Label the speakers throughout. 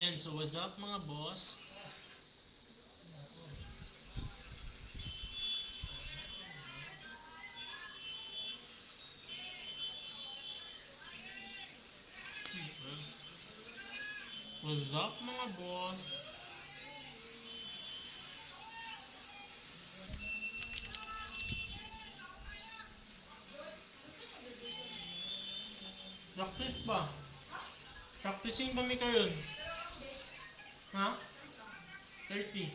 Speaker 1: And so what's up mga boss? What's up mga boss? Practice ba? Practicing ba may karon? Ha? 30.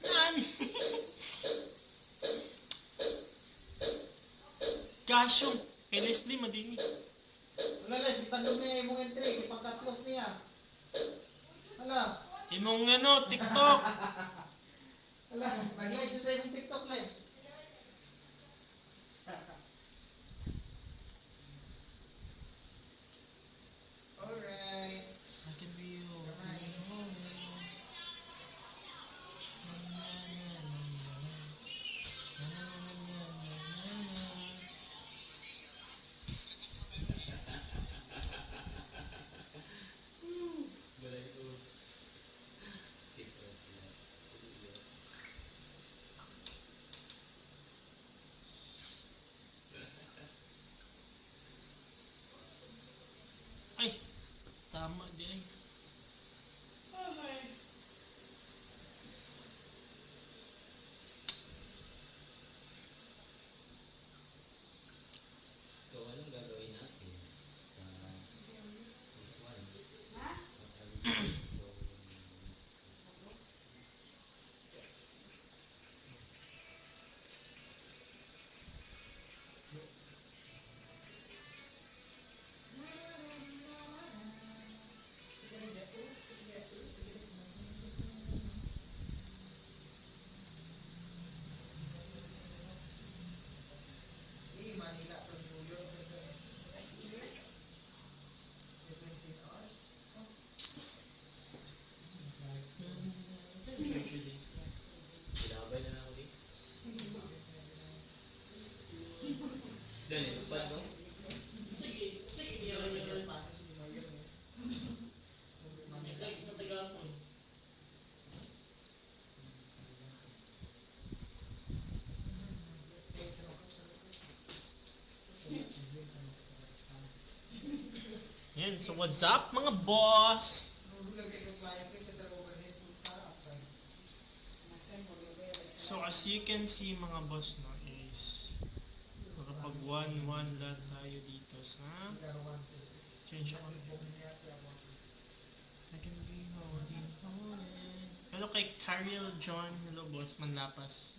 Speaker 1: Nan! Kasyong, kay Leslie madini.
Speaker 2: Wala na, si tanong niya yung entry, ipagkatlos niya. Wala.
Speaker 1: Imong ano, TikTok.
Speaker 2: Wala, nag-live siya sa yung TikTok, Les. Alright.
Speaker 1: I can be you. Ay, tama di ay.
Speaker 3: So, anong gagawin natin sa this one? What are we doing? So,
Speaker 2: Manila to New York. 17 hours.
Speaker 3: ilabay na lang ulit. Dali, lupad no?
Speaker 1: Yan, so what's up mga boss? So as you can see mga boss no is makapag 1-1 lahat tayo dito sa change on. I can be holding on. Hello kay Cariel John. Hello boss, Manlapas.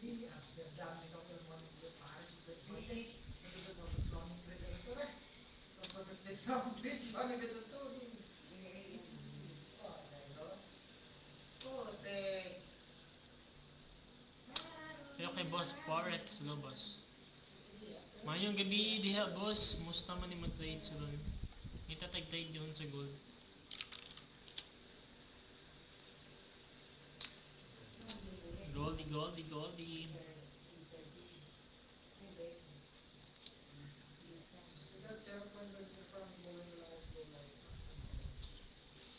Speaker 1: Hello kay boss Forex. Hello boss. Mayong gabi diha boss. Musta man ni mag-trade sa doon. Kita tag-trade yun sa gold. Goldie, Goldie, Goldie.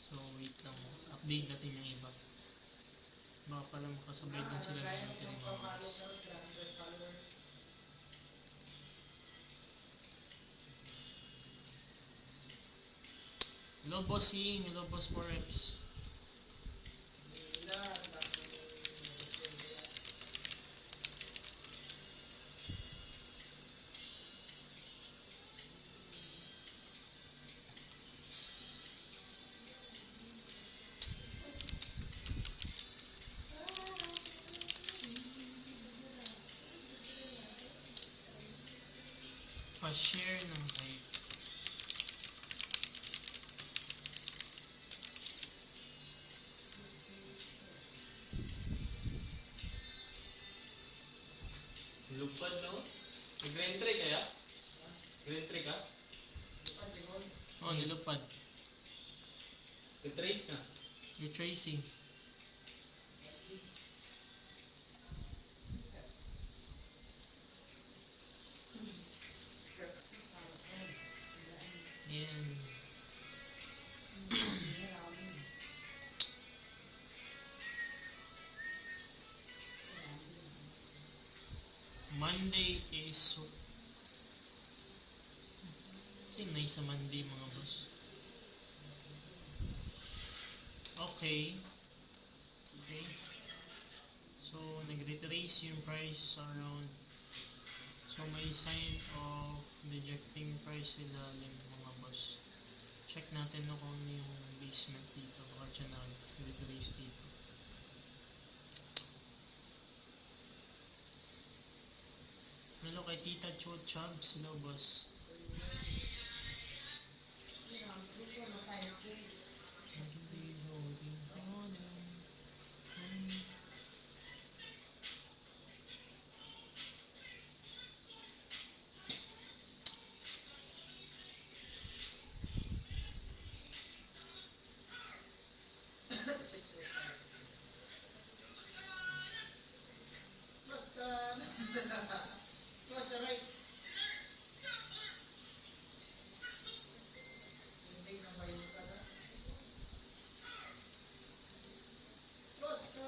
Speaker 1: So wait lang. Update natin yung iba. Baka pala makasabay din sila ng natin yung mga boss. Hello bossing. Hello boss Forex. Pa-share ng hype.
Speaker 3: Lupad no? Nag-grand tray kaya? Grand tray ka?
Speaker 1: Oh, nilupad.
Speaker 3: Nag-trace na?
Speaker 1: Retracing. Yan. Monday is so... Sinay sa Monday mga boss. Okay. Okay. So, nag-retrace yung price around. So, may sign of rejecting price ilalim mga boss. Check natin no kung ano yung basement dito. Baka siya nag-retrace dito. Hello kay Tita Cho Chubbs. Hello boss.
Speaker 2: Basta, basta right. Hindi na ba yung kada? Basta,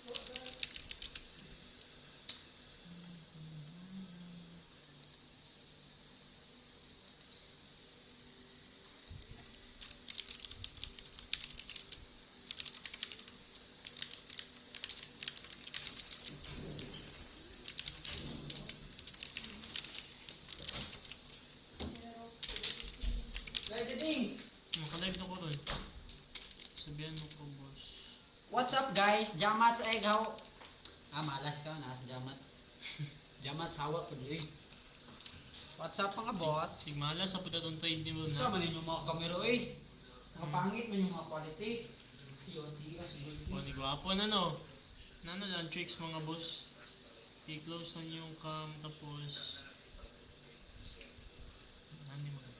Speaker 2: basta. Live ding.
Speaker 1: Makalive na ko ron. Sabihan mo ko boss.
Speaker 4: What's up guys? Jamats egg how? Malas ka nasa Jamats. Jamats hawak ko dili. What's up mga boss?
Speaker 1: Sigmala sa puta tong trade ni mo
Speaker 4: Sa
Speaker 1: na.
Speaker 4: man yung mga kamera eh. Nakapangit man yung mga quality.
Speaker 1: O, di gwapo na no. Nano lang tricks mga boss. I-close na niyo yung cam tapos ano mo wala.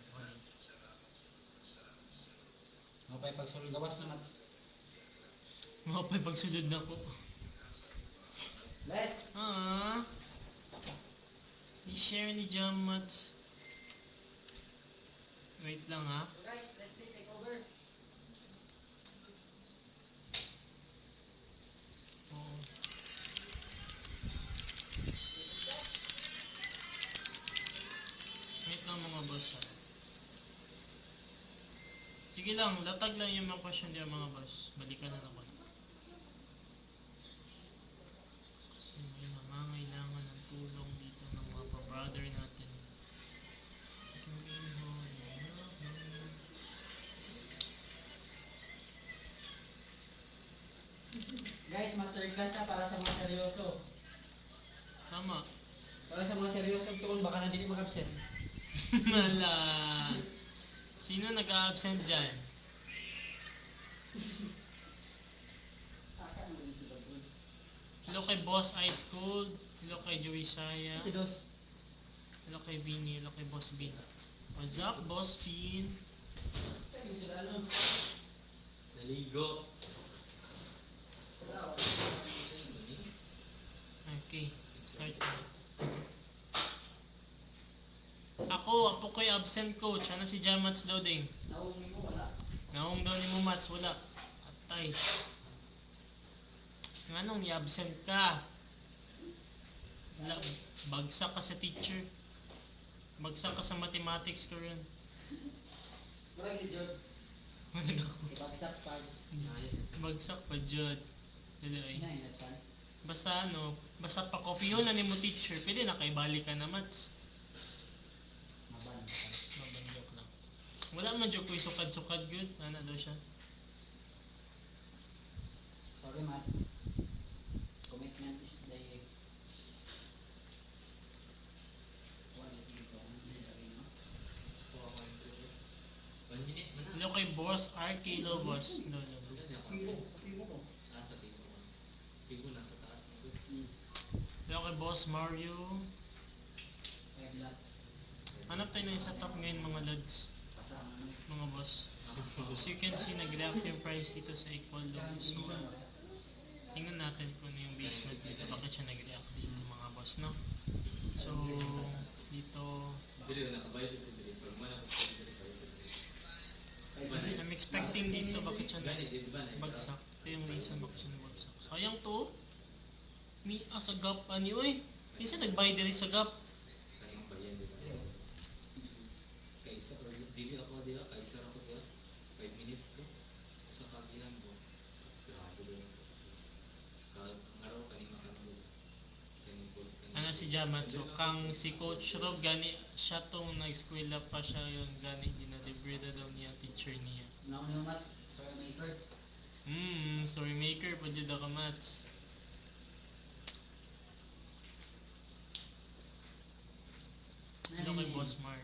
Speaker 4: Mapay pagsulod gawas na mats.
Speaker 1: Mapay pagsulod na ko.
Speaker 4: Les.
Speaker 1: I-share ni Jammats. Wait lang ha.
Speaker 4: Guys, let's take over.
Speaker 1: Oo. Wait lang mga boss ha. Sige lang, latag lang yung mga question niya mga boss. Balikan na naman. Kasi may nangangailangan ng tulong dito ng mga pa-brother natin.
Speaker 4: Guys, masterclass na para sa mga seryoso.
Speaker 1: Tama.
Speaker 4: Para sa mga seryoso tukon baka na dili mag-absent.
Speaker 1: Mala. Sino nag-absent dyan? Hello kay Boss Ice Cold. Hello kay Joey Saya.
Speaker 4: Si Dos.
Speaker 1: Hello kay Vinny. Hello kay Boss Bean. What's up, Boss Bean?
Speaker 4: Check yung sila ano.
Speaker 3: Naligo.
Speaker 1: Okay, start na. Apo ko'y absent coach. Ano si Jamats daw ding?
Speaker 4: Naumi mo wala.
Speaker 1: Naong daw ni mo Mats, wala. Atay. Yung anong ni-absent ka? Wala, bagsak ka sa teacher. Bagsak ka sa mathematics ko rin.
Speaker 4: Wala si Jod.
Speaker 1: Wala ako.
Speaker 4: Ibagsak pag.
Speaker 3: Ayos.
Speaker 1: Bagsak pa dyan. Hello ay.
Speaker 4: Inainat siya.
Speaker 1: Basta ano, basta pa coffee yun na ni mo teacher, pwede na kay balik ka na Mats.
Speaker 4: Maban.
Speaker 1: Mabang joke lang. Wala man joke ko sukad-sukad good. Ano daw siya?
Speaker 4: Sorry Mats. Commitment is the
Speaker 1: Boss RK low, boss. Low, low.
Speaker 3: Nasa Tigo. Tigo nasa taas.
Speaker 1: Hello kay Boss Mario. Hanap tayo ng isa top ngayon mga lads. Mga boss. So you can see nag-react yung price dito sa equal low. So tingnan natin kung ano yung basement dito. Bakit siya nag-react dito mga boss, no? So dito
Speaker 3: Dili na nakabayad ito dili. Pero man ako
Speaker 1: I'm expecting dito bakit siya
Speaker 3: Gani, di ba na?
Speaker 1: bagsak. Ito yung reason bakit siya nabagsak. Sayang to. Sa gap ani oy. Minsan nagbayad diri sa gap.
Speaker 3: Kanang bayan dito. Kaysa or dili ako dila, kaysa ako dila. 5 minutes to. Sa kagihan mo. Sa dulo. Sa araw kanina kanina.
Speaker 1: Ano si Jamat, so kang si Coach Rob gani siya tong nag-eskwela pa siya yung gani dinalibre daw niya teacher niya. Story maker pa jud ka Mats. Hello kay Boss Mark.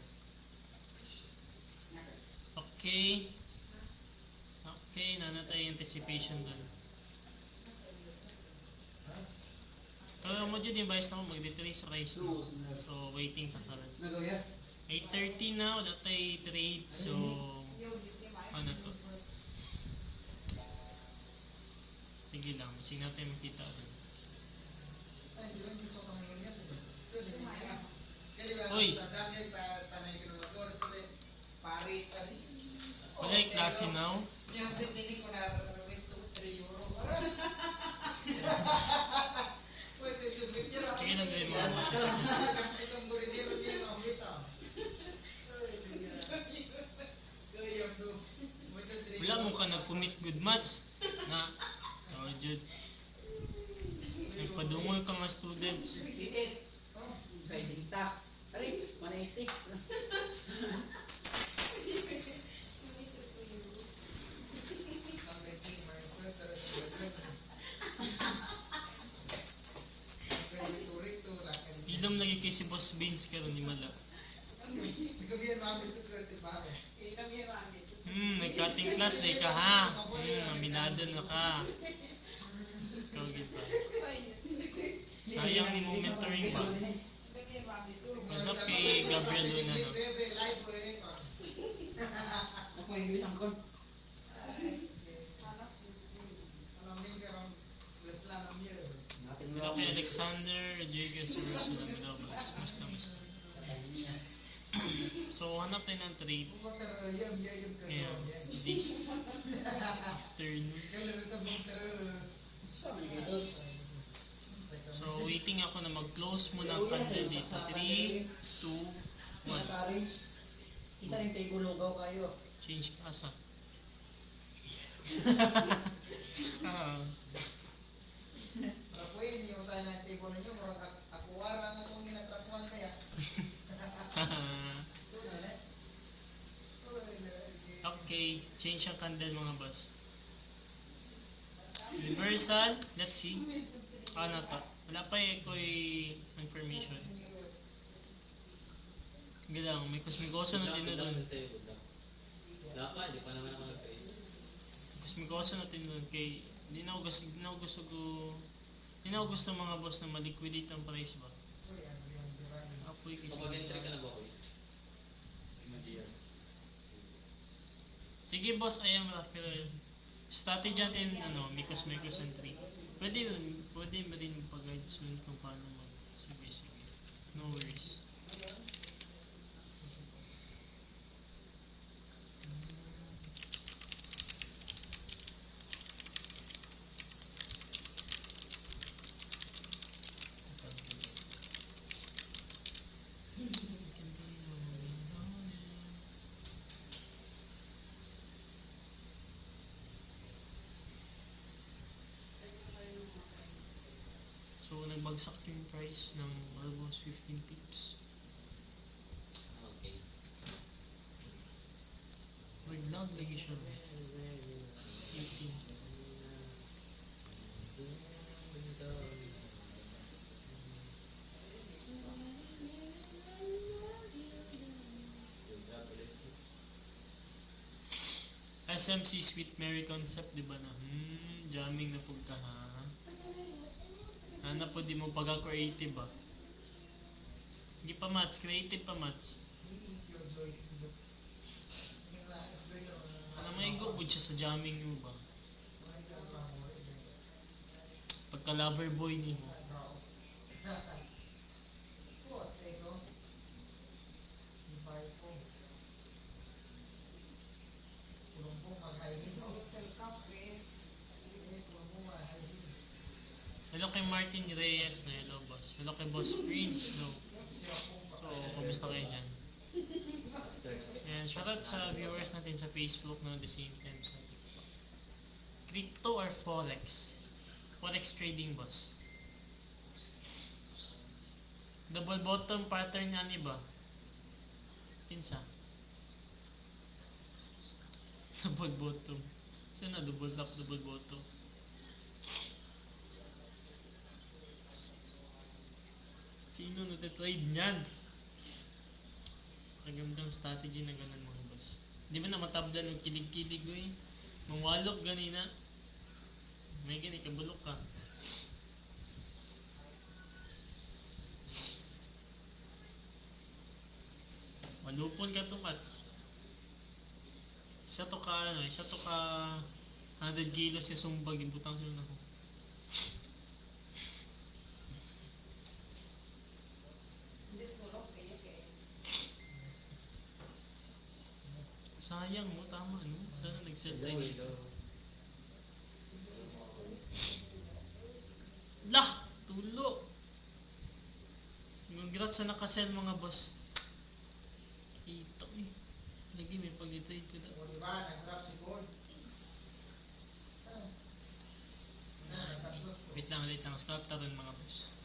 Speaker 1: Okay. Okay, nanatay anticipation doon. Mo dyan yung bias na ako mag-retrace price no? So waiting pa karan 8:30 na wala tayo trade. So ano to, sige lang masig natin makita doon. Uy,
Speaker 2: Paris,
Speaker 1: wala yung klase now.
Speaker 2: yung tinig ko na 3 euro.
Speaker 1: Sige lang din mga boss. Wala mo ka nag-commit good match na Jud nagpadungol ka nga students. Ilom lagi kay si Boss Beans karon di mala. Nag-cutting class day ka ha. Aminado na ka. Ikaw kita. Sayang ni mo mentoring ba? Masap kay Gabriel Luna no. Hello kay Alexander Rodriguez Ursula Milobos. Musta. So hanap tayo ng trade. Kaya this afternoon. So waiting ako na mag-close muna ang candle dito. 3, 2, 1.
Speaker 4: Kita yung tayo lugaw kayo.
Speaker 1: Change kasa.
Speaker 2: Pwede yung sana natin ko na yun, akuwara na itong ginatrapuan kaya.
Speaker 1: Okay, change ang candle mga boss. Universal, let's see. Ano to? Wala pa ko information. Galang, may kusmigoso na din doon.
Speaker 3: Dapat, di pa naman ako nag-pay.
Speaker 1: Kusmigoso na din doon kay hindi na ako gusto mga boss na maliquidate ang price ba? Apoy kasi.
Speaker 3: Mag-entry ka na ba, Kuis?
Speaker 1: Sige boss, ayang pero strategy natin mikos entry. Pwede ba din pag-guide soon kung paano sige. No worries. So, nagbagsak yung price ng almost 15 pips.
Speaker 3: Okay.
Speaker 1: Nag-lag lagi siya. 18. SMC Sweet Mary concept, di ba na? Jamming na po ka ha. Ano po di mo pagka-creative ba? Hindi pa mats, creative pa mats. Ano may go po siya sa jamming mo ba? Pagka lover boy ni mo. Hello kay Martin Reyes na hello boss. Hello kay Boss Prince. Hello. So, kumusta kayo dyan? And shoutout sa viewers natin sa Facebook no, the same time sa TikTok. Crypto or Forex? Forex trading boss. Double bottom pattern nga ni ba? Pinsa? Double bottom. Saan na double top, double bottom? Sino nagtatrade niyan? Kagandang strategy na ganun mga boss. Di ba na matabla ng kilig-kilig ko eh? Mangwalok ganina. May gani, kabulok ka. Malupon ka to, Mats. Isa to ka 100 kilos yung sumbag, ibutang sunod ako. Sayang mo, tama no? Sana nag-sell tayo dito. Lah! Tulo! Congrats sa nakasell mga boss. Ito eh. Lagi may pag-trade ko na.
Speaker 2: O diba, nag-drop si Gold.
Speaker 1: Wait lang. Scalp rin mga boss.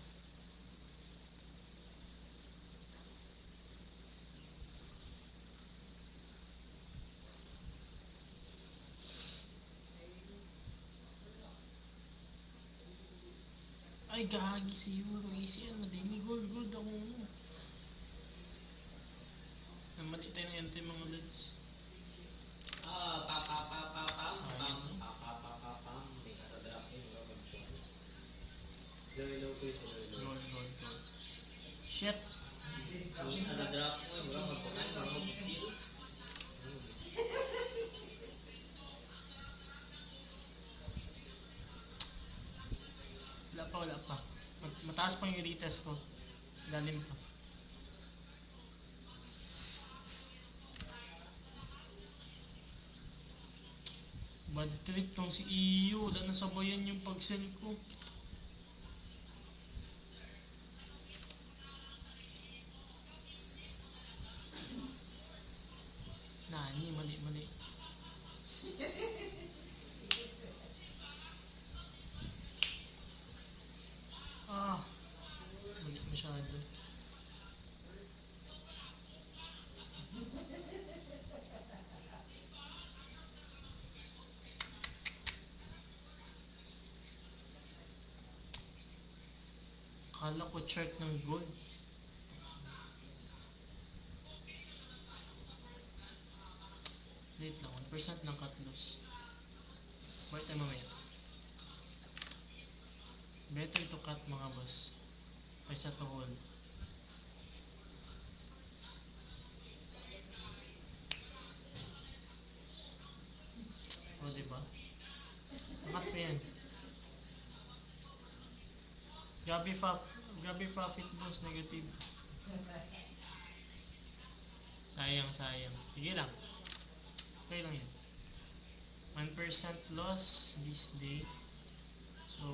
Speaker 1: Ay, gagi si Euro. Easy yan. Madami gold ako. Namali tayo ng entry mga lods.
Speaker 3: May nakadrap yun, wala magpuan. Hello ko yung
Speaker 1: Gold. Shit!
Speaker 3: May nakadrap mo, wala magpuan, wala magpusil.
Speaker 1: Wala pa. Mataas pa yung retest ko. Lalim pa. Bad trip tong si Iyo. Wala na sabayan yung pag-sell ko. Nani, mali. Mali masyado. Akala ko chart ng gold. Wait lang, 1% ng cut loss. Wait tayo mamaya. Better to cut mga boss. Kaysa to hold. O diba? Angat pa yan. Grabe profit boss, negative. Sayang. Sige lang. Okay lang yan. 1% loss this day. So,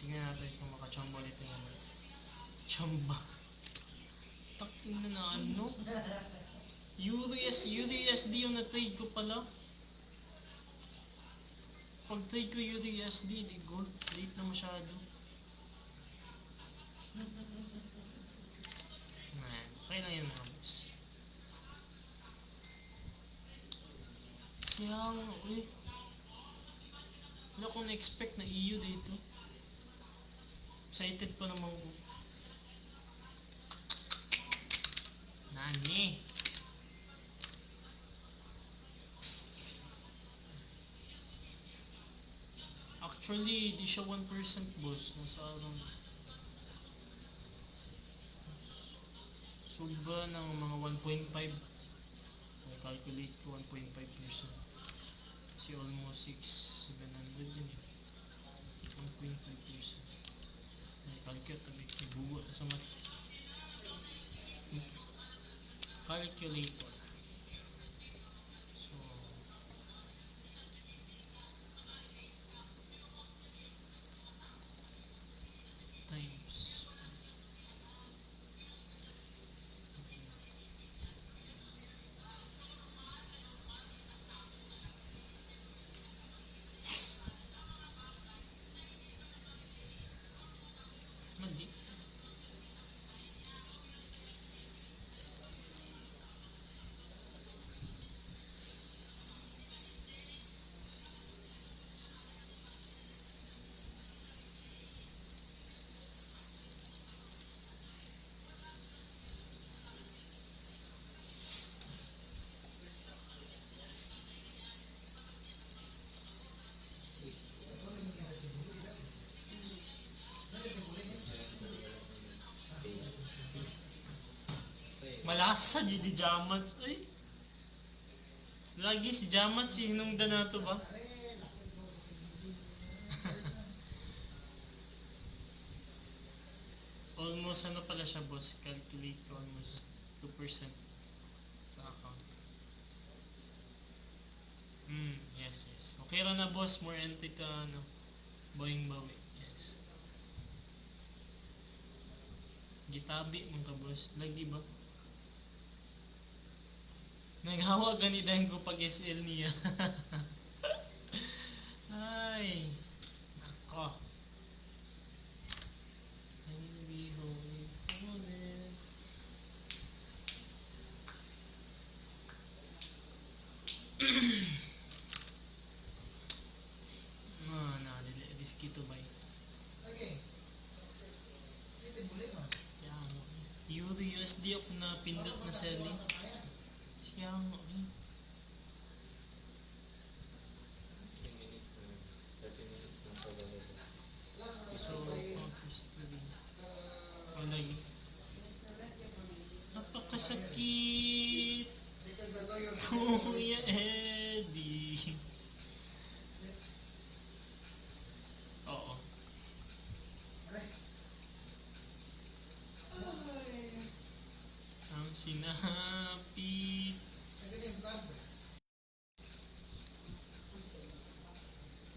Speaker 1: tingnan natin kung makachamba ulit yung chamba. Takting na ano? USD yung na-trade ko pala. Pag trade ko USD, di gold. Late na masyado. Okay lang yan mga boss. Sayang, wala akong na-expect na EU dito. Excited pa naman ko. Nani? Actually, di siya 1% boss. Nasa around Suba ng mga 1.5. Kung calculate ko 1.5%. Kasi almost 700 yun eh. 1.5%. Ay, calculate tabi. Ibuwa sa mat. Calculator. So, times. Madi. Malasa di Jamats ay. Lagi si Jamats sinungdan nato ba? Almost ano pala siya boss, calculate ko almost 2% sa account. Yes. Okay ra na boss, more entry ka ano, boying bawi. Yes. Gitabi mong ka boss, lagi ba? Naghawa gani dahil ko pag SL niya. Ay. Nako. I'll be home for it. Nakadili. Diskito ba yun?
Speaker 2: Okay. Dito buli mo.
Speaker 1: Kaya mo. Euro USD ako na pindot na selling. Kaya mo.
Speaker 3: 10 minutes na, 30 minutes na pagdalo.
Speaker 1: So, history. O lagi. Napakasakit.
Speaker 2: Dito gagawin yung
Speaker 1: Kuya Eddie. Oo. Ang sinapit.
Speaker 2: Ganyan yung cancer.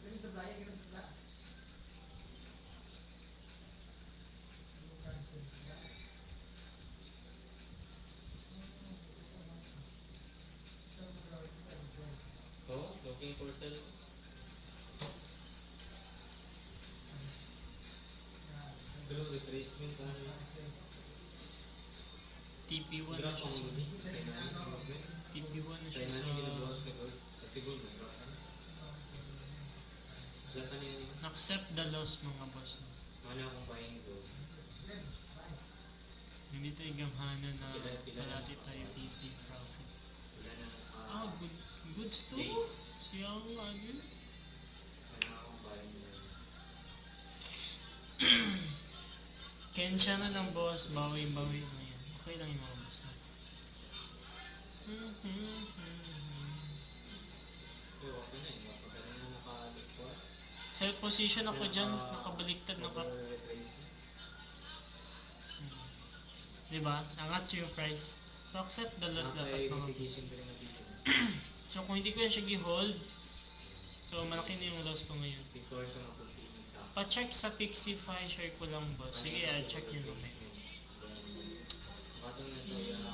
Speaker 2: Ganyan sa playa, ganyan sa playa.
Speaker 3: Oh, looking for sale. Pero retracement ang
Speaker 1: TP1 na
Speaker 3: graph
Speaker 1: siya
Speaker 3: ang
Speaker 1: sa
Speaker 3: muni.
Speaker 1: TP1 na siya
Speaker 3: Sa
Speaker 1: sa
Speaker 3: inani ginagawa sa gold. Kasi gold ang graph ka. Gata niya yun.
Speaker 1: accept the loss mga boss.
Speaker 3: Mana akong buying gold.
Speaker 1: Hindi tayo gamhana na parati tayo TP profit.
Speaker 3: Wala na
Speaker 1: Goods to.
Speaker 3: days.
Speaker 1: Siya ang ano.
Speaker 3: Mana akong buying gold.
Speaker 1: Kensya na lang boss, bawi-bawi na yan. Okay lang yung mga boss na.
Speaker 3: Pero okay na yun. Mapagaling na naka-report.
Speaker 1: Self position ako dyan, nakabaliktad na ka.
Speaker 3: Retracement.
Speaker 1: Diba? Angat yung price. So accept the loss dapat mga boss.
Speaker 3: Nakaka-mitigation ko rin na dito.
Speaker 1: So kung hindi ko yan siya gi-hold, so malaki na yung loss ko ngayon.
Speaker 3: Before siya mag-continue sa akin.
Speaker 1: Pa-check sa Pixify, share ko lang boss. Sige, I'll check yun okay.
Speaker 3: Batong na ito yung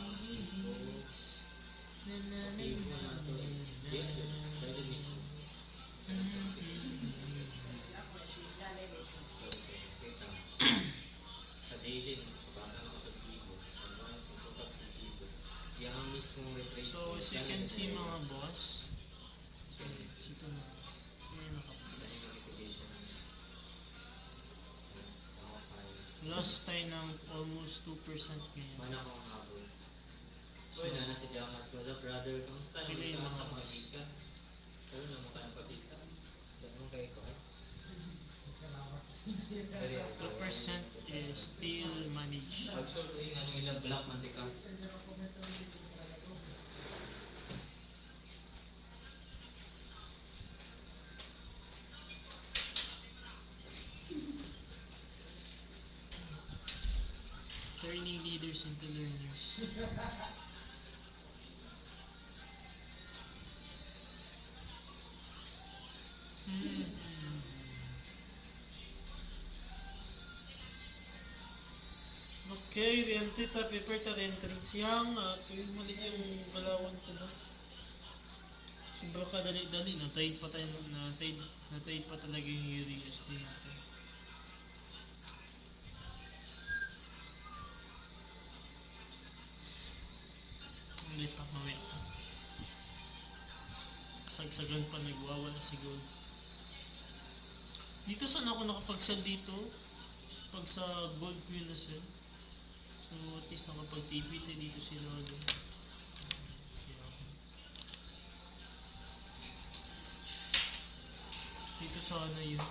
Speaker 3: Ipo na ito is pwede mismo. Sa daily, bata na ako sa Ipo. Advance, magsukat sa Ipo. Yung mismo retracement.
Speaker 1: So as you can see mga boss, ito na. Sino nakapunta? Lost tayo ng almost 2% ngayon.
Speaker 3: Mana akong habol. Uy, na si Jamats ko sa brother. Kamusta naman
Speaker 1: Pili
Speaker 3: ka
Speaker 1: mga
Speaker 3: sa
Speaker 1: boss.
Speaker 3: pagkita? Pero naman ka ng pagkita. Ganun kayo ko. Dari
Speaker 1: 2% is still managed.
Speaker 3: Actually, ko yung ano ilang black mantika.
Speaker 1: Turning leaders into learners. Hmm. Okay, re-entry ta, paper ta re-entry. Siyang, tuwing mali yung galawan ko na. Sobra ka dali-dali, na-trade pa tayo, na-trade pa talaga yung USD natin. Hindi pa, mamaya pa. Kasagsagan pa, nagwawa na siguro. Dito saan ako nakapag-sell dito? Pag sa gold ko yun na sell. So at least nakapag-TP tayo dito si Lolo. Dito sana yun.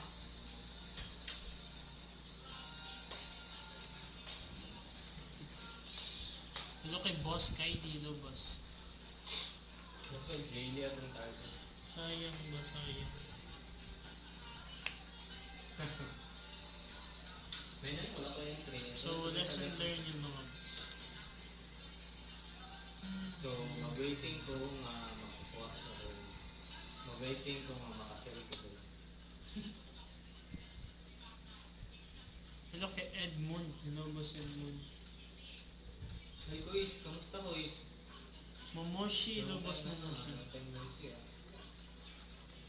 Speaker 1: Hello kay Boss Kylie, hello boss.
Speaker 3: Mas well, daily atong target.
Speaker 1: Sayang ba, sayang.
Speaker 3: May na wala ko yung train.
Speaker 1: So lesson learned yung mga boss.
Speaker 3: So, mag-waiting ko nga makakuha ko. Mag-waiting ko nga makasell ko.
Speaker 1: Hello kay Edmund, hello boss Edmund.
Speaker 3: Hey Kuis, kamusta Kuis?
Speaker 1: Momoshi, hello boss Momoshi.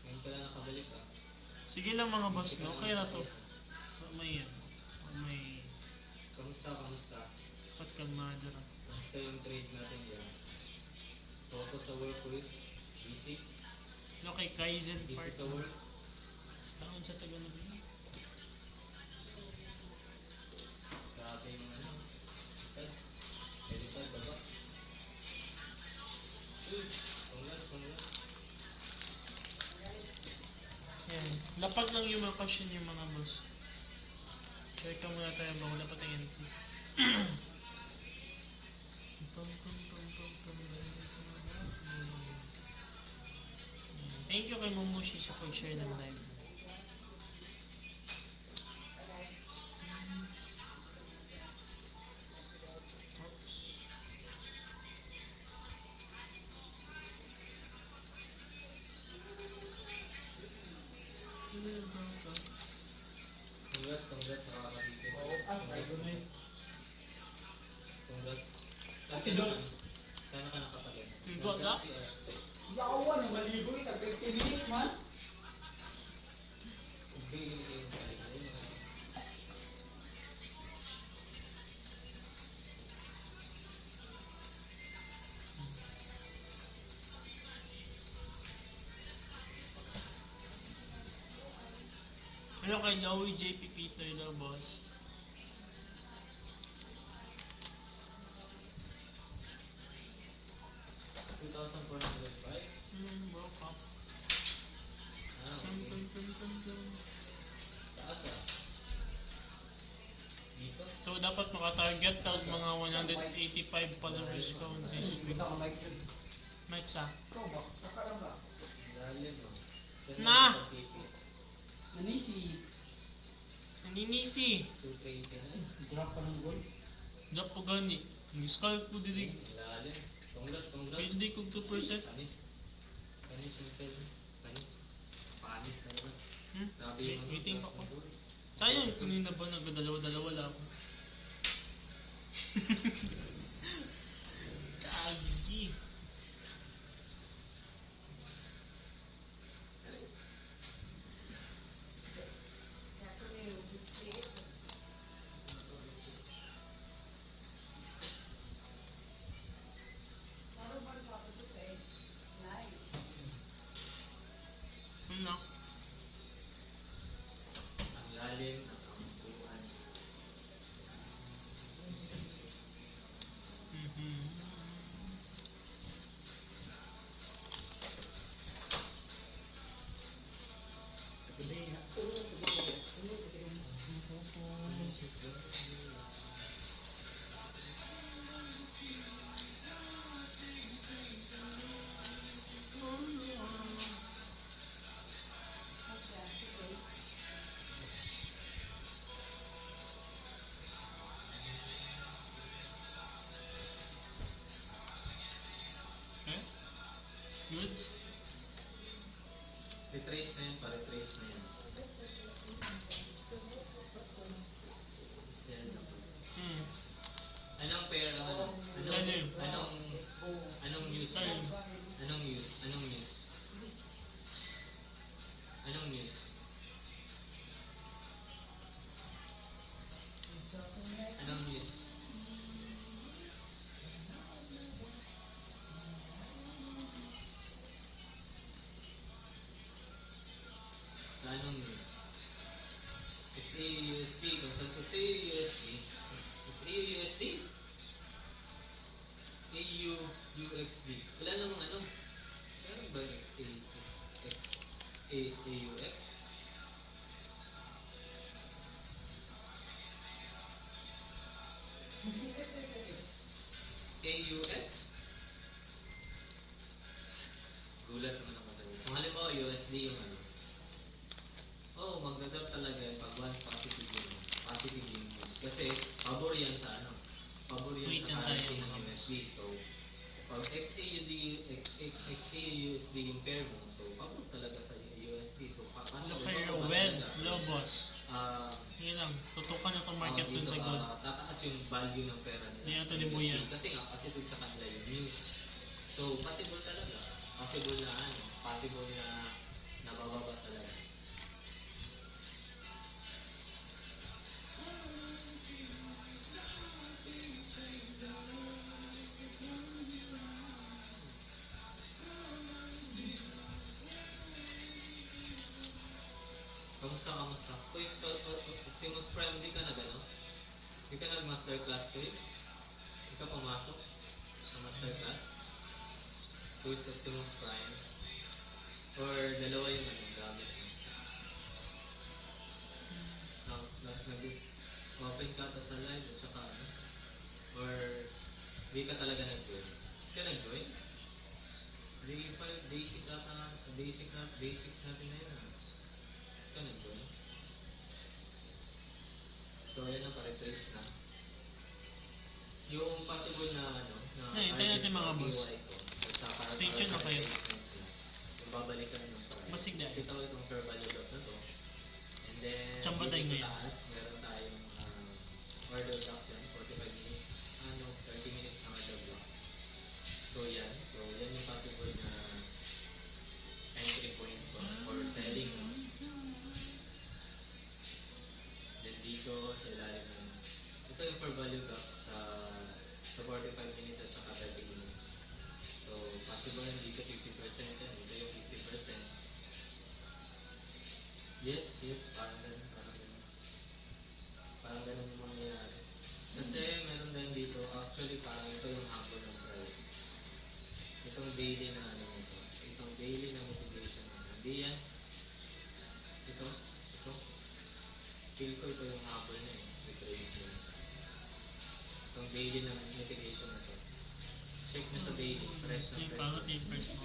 Speaker 3: Ngayon pala nakabalik ah.
Speaker 1: Sige lang mga boss, no? Okay na to. May yan. May
Speaker 3: Kamusta?
Speaker 1: patkalmado na.
Speaker 3: Kamusta yung trade natin yan? Focus sa work Kuis? Busy?
Speaker 1: Hello kay Kaizen
Speaker 3: Busy
Speaker 1: Park.
Speaker 3: sa work?
Speaker 1: Taon sa Tagalog yun.
Speaker 3: Grabe yung ano. Editor baba. Congrats.
Speaker 1: Yan. Lapag lang yung mga question yung mga boss. Check ka muna tayo bago dapat ang entry. Thank you kay Momoshi sa pag-share ng live. Oops.
Speaker 3: Congrats sa kakabigay. Congrats.
Speaker 2: Si Dos.
Speaker 3: Sana ka nakapagay.
Speaker 1: Wala.
Speaker 2: Yawan, maligo ito. 50 minutes man.
Speaker 1: Hello kay Lowy JP Peter, hello boss. Woke up.
Speaker 3: Taas ah. Dito?
Speaker 1: So dapat maka-target tag mga 185 followers count this week.
Speaker 2: Kita ka mic yun.
Speaker 1: Mike sa.
Speaker 2: Ikaw ba? Kakalang ka.
Speaker 3: Lalim ah.
Speaker 1: Na!
Speaker 4: Nanisi.
Speaker 1: Naninisi.
Speaker 3: 220 na.
Speaker 2: Drop ka ng gold.
Speaker 1: Diyan po gani. Nag-scalp ko didig.
Speaker 3: Lalim. Congrats.
Speaker 1: Pwede kong 2%.
Speaker 3: Panis yung sell. Panis talaga. Grabe
Speaker 1: Okay,
Speaker 3: yung ano,
Speaker 1: waiting pa
Speaker 3: grabe
Speaker 1: ko.
Speaker 3: yung gold.
Speaker 1: Sayang, kanina ba nagdalawa-dalawa lang ako. Kagi. Ano?
Speaker 3: Ang lalim ng kampuan.
Speaker 2: Tuloy na. Tuloy.
Speaker 1: Goods?
Speaker 3: Retrace na yan, pa-retrace na yan. Sell na po. Anong pair ang ano? Anong news?
Speaker 1: Time.
Speaker 3: Anong news? Anong news? Anong news? Anong news? Sa anong news? It's AUSD. Kung saan it's AUSD. It's AUSD. AUUXD. Wala namang ano. Meron ba yung AUX? AUX? Gulat naman ako sa'yo. Kung halimbawa USD yung ano. Oh, magdadap talaga yan pag once positive yung news. Kasi pabor yan sa ano. Pabor yan
Speaker 1: Wait
Speaker 3: sa
Speaker 1: lang
Speaker 3: currency
Speaker 1: tayo,
Speaker 3: ng
Speaker 1: mga
Speaker 3: USD. So, pag XAUSD yung pair mo, so pabor talaga sa USD. So,
Speaker 1: Look kayo, well, low boss.
Speaker 3: Ah,
Speaker 1: Yun lang, tutukan na itong market dun
Speaker 3: dito,
Speaker 1: sa gold.
Speaker 3: tataas yung value ng pera nila.
Speaker 1: Kaya ito
Speaker 3: sa
Speaker 1: din po
Speaker 3: USD.
Speaker 1: yan.
Speaker 3: Kasi nga, positive sa kanila yung news. So, possible talaga. Possible na ano, possible na nabababa talaga. Kamusta? Quiz, Optimus Prime, di ka nag-ano? Di ka nag-masterclass quiz? Di ka pumasok sa masterclass? Quiz Optimus Prime? Or dalawa yung ano, gamit mo? Open ka ta sa live at saka ano? Or di ka talaga nag-join? Di ka nag-join? Day 5, day 6 ata, day 6 natin na yun. Ka nag-join? So, ayan ang pa-retrace na. Yung possible na ano, na
Speaker 1: Ay, tayo natin mga boss. Stay tuned na kayo.
Speaker 3: Yung babalikan ng price.
Speaker 1: Basig na.
Speaker 3: Kita ko itong fair value gap na to. And then,
Speaker 1: Tsamba tayo
Speaker 3: dito
Speaker 1: ngayon.
Speaker 3: sa taas, meron tayong order block yan, 45 minutes. 30 minutes na order block. So, yan. So, yan yung possible na entry point for selling. No? Then dito sa ilalim ng ito yung for value gap sa 45 minutes at saka 30 minutes. So, possible na dito 50% yan. Ito yung 50%. Yes, parang ganun. Parang ganun yung mangyayari. Kasi meron din dito, actually parang ito yung habol ng price. Itong daily na ano ito. Itong daily na motivation. Hindi yan. Ito. Feel ko ito yung habol na eh. Retracement. Itong daily na mitigation na to. Check na sa daily. Fresh na
Speaker 1: Yung
Speaker 3: fresh.
Speaker 1: pangat yung first mo.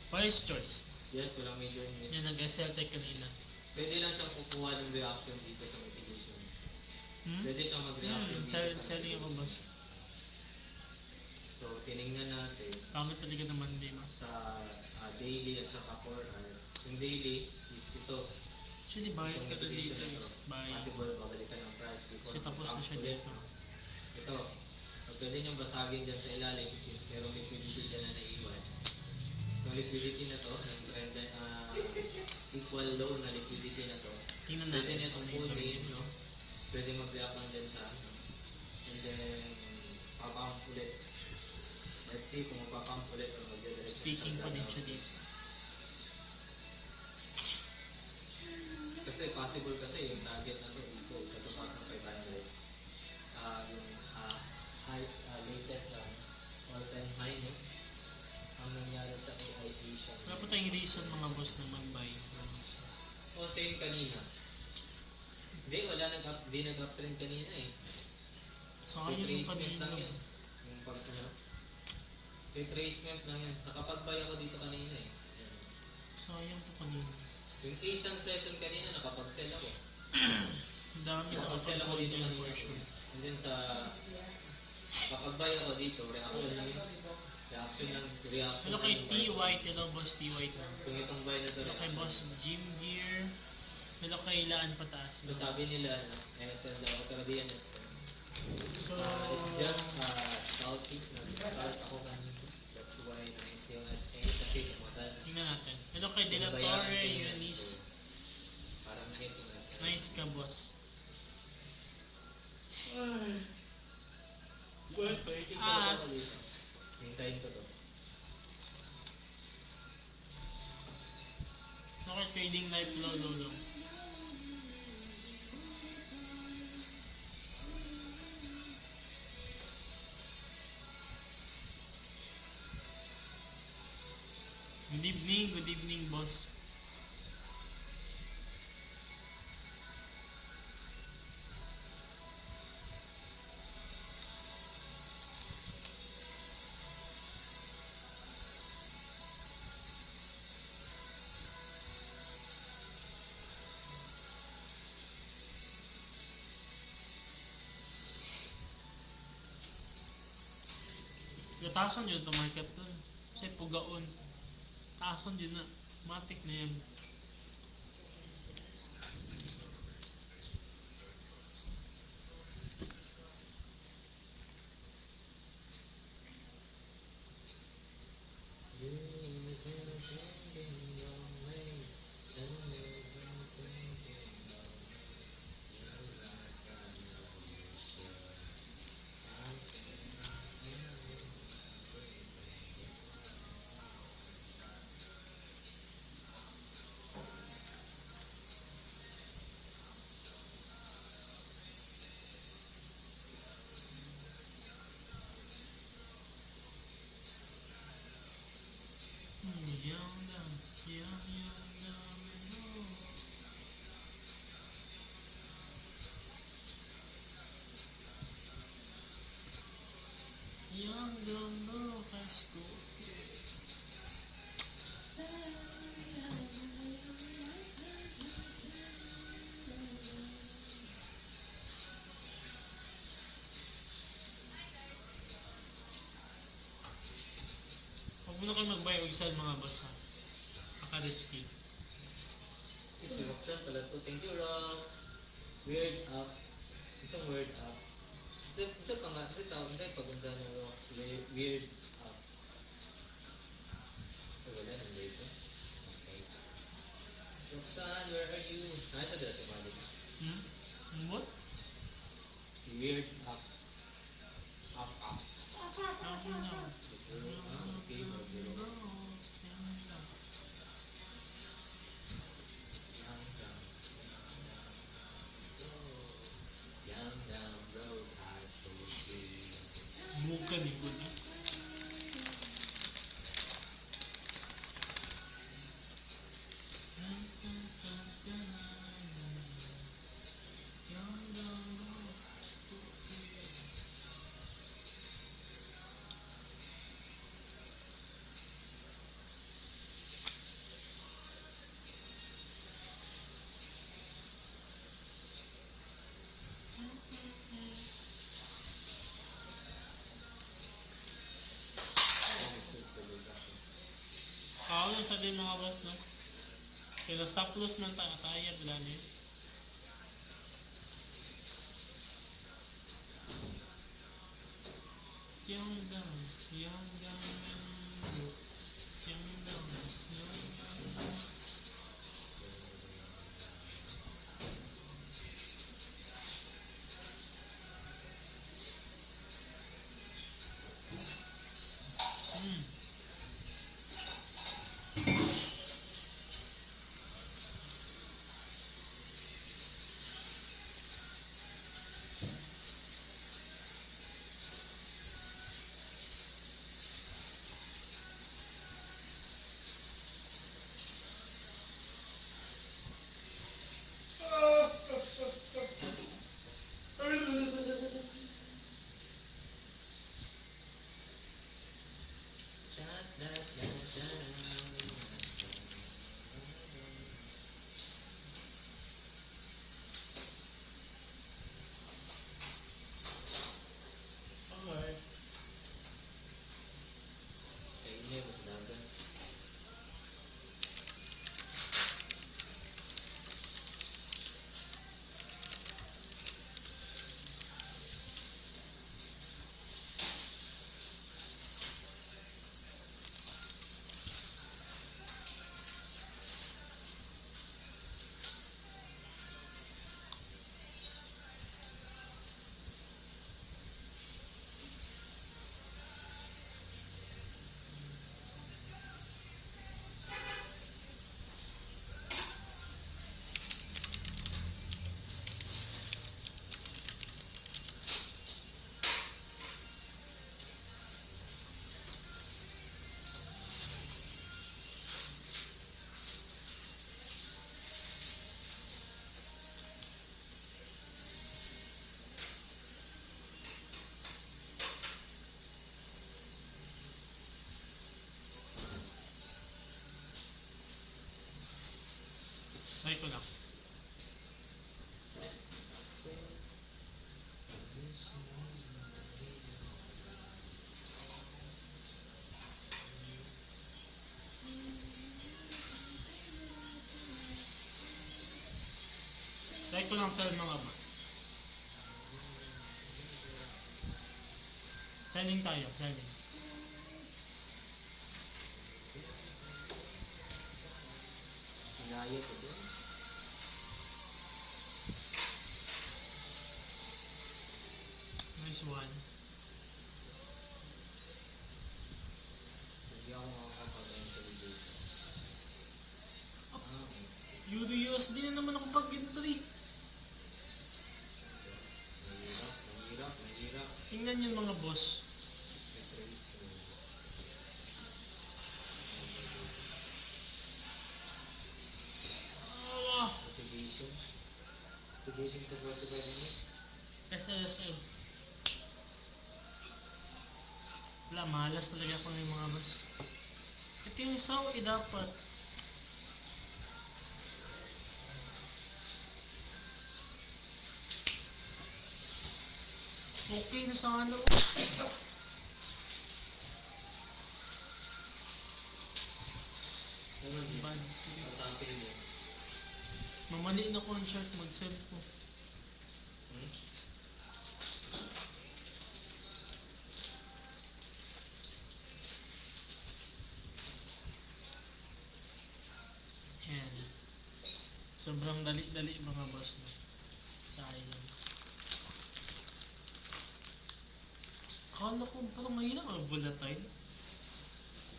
Speaker 1: First choice.
Speaker 3: Yes, walang major miss.
Speaker 1: Yan, nag-SL tech kanina.
Speaker 3: Pwede lang siyang kukuha ng reaction dito sa mitigation. Pwede siyang mag-reaction dito sa
Speaker 1: Selling ako boss.
Speaker 3: So, tinignan natin
Speaker 1: Pangit talaga naman, di ba?
Speaker 3: sa daily at saka 4 hours. Yung daily is ito.
Speaker 1: Actually, bias ka to dito is buy.
Speaker 3: Possible, babalikan ang price before.
Speaker 1: Kasi tapos na siya
Speaker 3: ulit.
Speaker 1: dito.
Speaker 3: Ito. So, pwede niyong basagin dyan sa ilalim since merong liquidity dyan na naiwan. Itong liquidity na to, yung trend equal low na liquidity na to.
Speaker 1: Tingnan
Speaker 3: Pwede
Speaker 1: natin.
Speaker 3: niya itong pullin, no? Pwede mag-react lang dyan siya. No? And then, papamp ulit. Let's see kung magpapamp ulit o mag-direct.
Speaker 1: Speaking pa din siya dito.
Speaker 3: Kasi possible kasi yung target na to dito sa 2,500. Yung latest na all-time high, no? Ang nangyari sa AI Asia.
Speaker 1: Wala po tayong reason mga boss na mag-buy.
Speaker 3: O same kanina. Hindi, di nag-uptrend kanina eh.
Speaker 1: So, ayun yung
Speaker 3: Retracement
Speaker 1: kanina.
Speaker 3: lang yan. Yung pag ano. Retracement lang yan. Nakapag-buy ako dito kanina eh. Yan.
Speaker 1: Sayang po kanina.
Speaker 3: Yung Asian session kanina, nakapag-sell ako.
Speaker 1: Ang dami na
Speaker 3: Nakapag-sell ako dito
Speaker 1: dyan
Speaker 3: kanina.
Speaker 1: for sure.
Speaker 3: And then sa nakapag-buy ako dito, reaction reaction ng reaction.
Speaker 1: Hello kay
Speaker 3: ng
Speaker 1: T.
Speaker 3: price.
Speaker 1: White. Hello boss T. White lang.
Speaker 3: Kung itong buy na to
Speaker 1: Hello kay
Speaker 3: reaction.
Speaker 1: boss Jim Gear. Hello kay Laan Pataas.
Speaker 3: So sabi nila, ano, MSN daw, pero di yan MSN.
Speaker 1: So,
Speaker 3: It's just scouting. Nag-scout ako kanina. That's why na-enter yung SA kasi kumatal.
Speaker 1: tingnan natin. Hello kay De La Torre, Eunice.
Speaker 3: Parang hit yung SA.
Speaker 1: Nice ka boss. As.
Speaker 3: Hintayin ko to.
Speaker 1: Okay, trading live low. Good evening, boss. Taason yun to market dun. Kasi pugaon. Taason yun na. Matik na yan. Young girl, high school. Huwag muna kayo mag-buy o sell mga boss ha. Paka-risky.
Speaker 3: Si Roxanne pala to. Thank you, Rox. Weird up. Isang word up. Isa pa nga. Isa tawag tayo pagpunta ng Rox. Weird up. Ay, wala. Nandito. Okay. Roxanne, where are you? Nasa dala si Malik.
Speaker 1: What?
Speaker 3: Si Weird up. Up.
Speaker 1: No.
Speaker 3: Okay. Young down road, high school kid.
Speaker 1: Muka ni ko na. Ako lang sa din mga boss, no? Kaya stop loss man tayo, wala na yun. Young down. ko lang tell mga ba. Selling tayo, selling.
Speaker 3: Inayot ko doon.
Speaker 1: Nice one.
Speaker 3: Hindi ako makakapag-entry dito.
Speaker 1: Euro USD na naman ako pag-entry.
Speaker 3: Mahirap.
Speaker 1: Tingnan yung mga boss. Ah,
Speaker 3: Motivation. Motivation to 45 minutes.
Speaker 1: SLSL. Wala, malas talaga ako ng mga boss. Ito yung isaw, dapat. Okay na sa ano.
Speaker 3: Ano yun?
Speaker 1: Bad.
Speaker 3: Atake mo.
Speaker 1: Mamali na ko ang chart, mag-sell ko.
Speaker 3: Hmm?
Speaker 1: Yan. Sobrang dali-dali mga boss na. Sayang. Akala ko parang mahina ang volatile.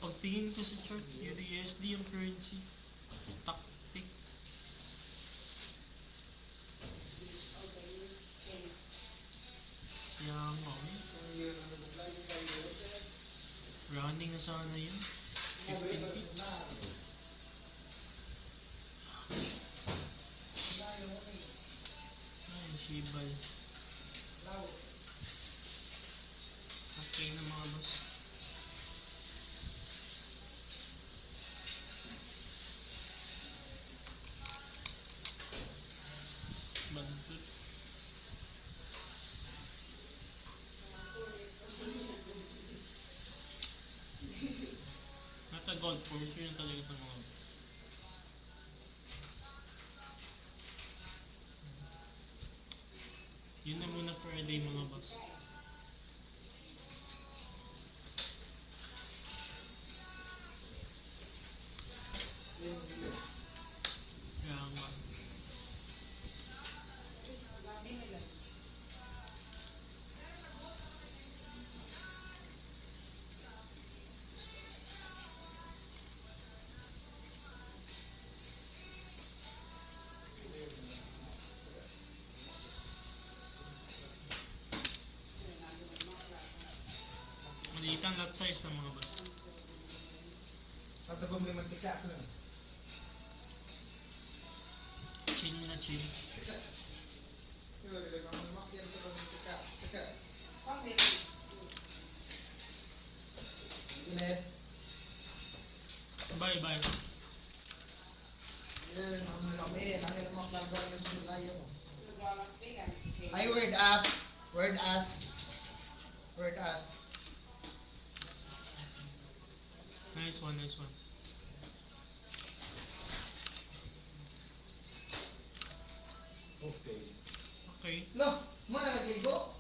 Speaker 1: Pagtingin ko sa chart, yung USD yung currency. Tactic. Kaya nga. Running na sana yun. 15 pips. Ay, shibal. Okay na mga boss. Bandot. Nata gold force yun talaga itong mga boss. Yun na muna for a day mga boss. Kaya nga. Maliit ang lot size ng mga boss.
Speaker 2: Pagka bumili mantika ko lang.
Speaker 1: Chill na chill.
Speaker 2: Ines.
Speaker 1: Bye bye.
Speaker 2: Yan, ang kami. Nangil mo ang largo ng layo mo. Ay, word up. Word us. Word us.
Speaker 1: Nice one, nice one.
Speaker 3: Okay.
Speaker 1: Okay.
Speaker 2: Lo, mo na nagligo?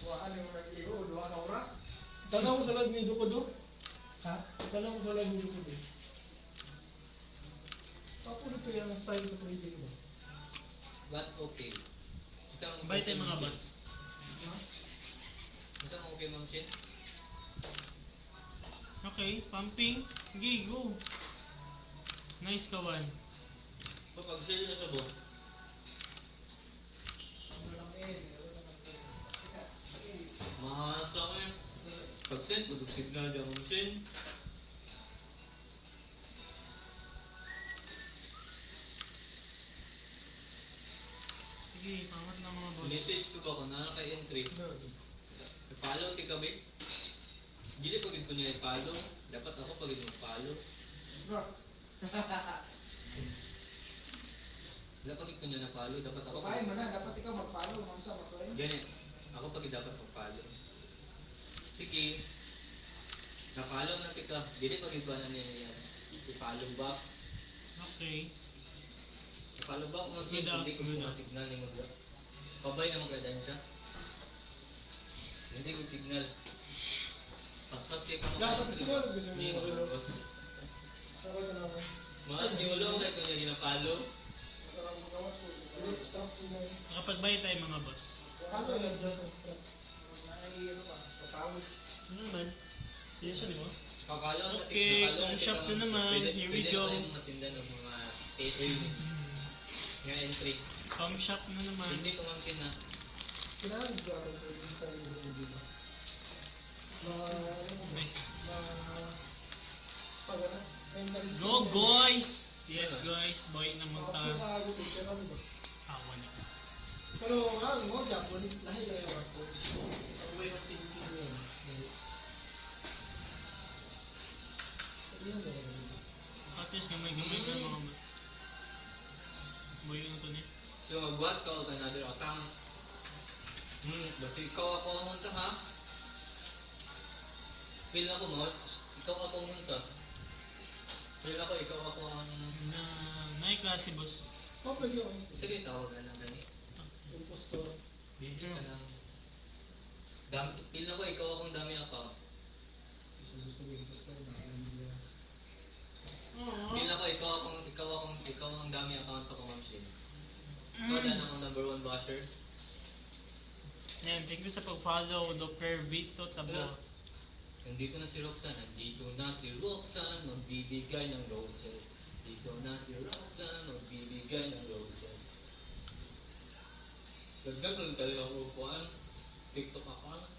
Speaker 2: Wala na yung nagligo. Duha ka oras.
Speaker 5: Tanaw ko sa live ni Dukodo.
Speaker 2: Ha?
Speaker 5: Tanaw ko sa live ni Dukodo. Ako dito yung style sa trading mo.
Speaker 3: But okay. Isang
Speaker 1: Bye tayo
Speaker 3: okay,
Speaker 1: mga
Speaker 3: Ma'am
Speaker 1: boss.
Speaker 3: Chen. Isang okay, Ma'am Chen.
Speaker 1: Okay, pumping. Okay, go. Nice kawan.
Speaker 3: So, pag sale na sa boss, mahasa ko yun. Pag send, pag signal dyan Ma'am Chen.
Speaker 1: Sige, pangat na mga boss.
Speaker 3: Message ko ba kung na kay entry. I-follow ti kami. Dili pag ko niya i-follow. Dapat ako pag i-follow.
Speaker 2: Bro.
Speaker 3: Dapat ko niya na-follow. Dapat ako
Speaker 2: Kaya mo na, dapat ikaw mag-follow. Mamsa, matuin.
Speaker 3: Ganit. Ako pag dapat mag-follow. Sige. Na-follow na kita. Dili pag ito na niya yan. I-follow back.
Speaker 1: Okay.
Speaker 3: follow back mo siya,
Speaker 1: Without-
Speaker 3: hindi ko
Speaker 1: without.
Speaker 3: mga signal ni Magla. Pabay na magkadan siya. Hindi ko signal. Pas-pas kayo ka
Speaker 5: Yeah, tapos na, gusto mo
Speaker 3: Hindi ko
Speaker 5: mag-
Speaker 3: boss.
Speaker 5: Sabay ka naman.
Speaker 3: Mga di ulo ko kayo kung ginapalo.
Speaker 5: Matarang magawas ko. Pero stop ko na.
Speaker 1: Nakapagbayad tayo mga boss.
Speaker 5: Ano yan dyan ang stop?
Speaker 2: Ay, ano ba? Patawis.
Speaker 1: Ano naman? Yes, ano mo?
Speaker 3: Kakalo
Speaker 1: Okay, kung shop na naman, here we go.
Speaker 3: Pwede na kayo masindan ng mga taper nga entry.
Speaker 1: Pump shop na naman.
Speaker 3: Hindi ko mamkin na.
Speaker 5: Kailangan ko ako ito yung style ko dito.
Speaker 1: Nice.
Speaker 5: Pag ano?
Speaker 1: Go guys! Yes guys, boy na munta.
Speaker 5: Ako pero ano ba?
Speaker 1: Awa na.
Speaker 5: Pero ano mo, Japan, lahi lang yung approach. Ang way of thinking yun. Sabihin mo ba?
Speaker 1: At least gamay-gamay ka mga boy. Boy yung ito niya.
Speaker 3: So magbuhat ka og another account. Basta ikaw ako ang unsa ha? Feel ako mo, ikaw ako ang unsa. Feel ako, ikaw ako ang...
Speaker 1: Na klase boss.
Speaker 5: Kapag yun,
Speaker 3: Sige, tawagan na gani.
Speaker 5: impostor.
Speaker 3: Hindi ka lang. Feel ako, ikaw akong dami account.
Speaker 5: Gusto mo impostor na
Speaker 3: Feel ako, ikaw ang dami account ako, Ma'am Shin. Ikaw dahil akong number 1 basher.
Speaker 1: Yan, thank you sa pag-follow, Dr. Vito Tabo.
Speaker 3: Nandito na si Roxanne, nandito na si Roxanne, magbibigay ng roses. Dito na si Roxanne, magbibigay ng roses. Dagdag lang talaga ako kuhaan. TikTok account.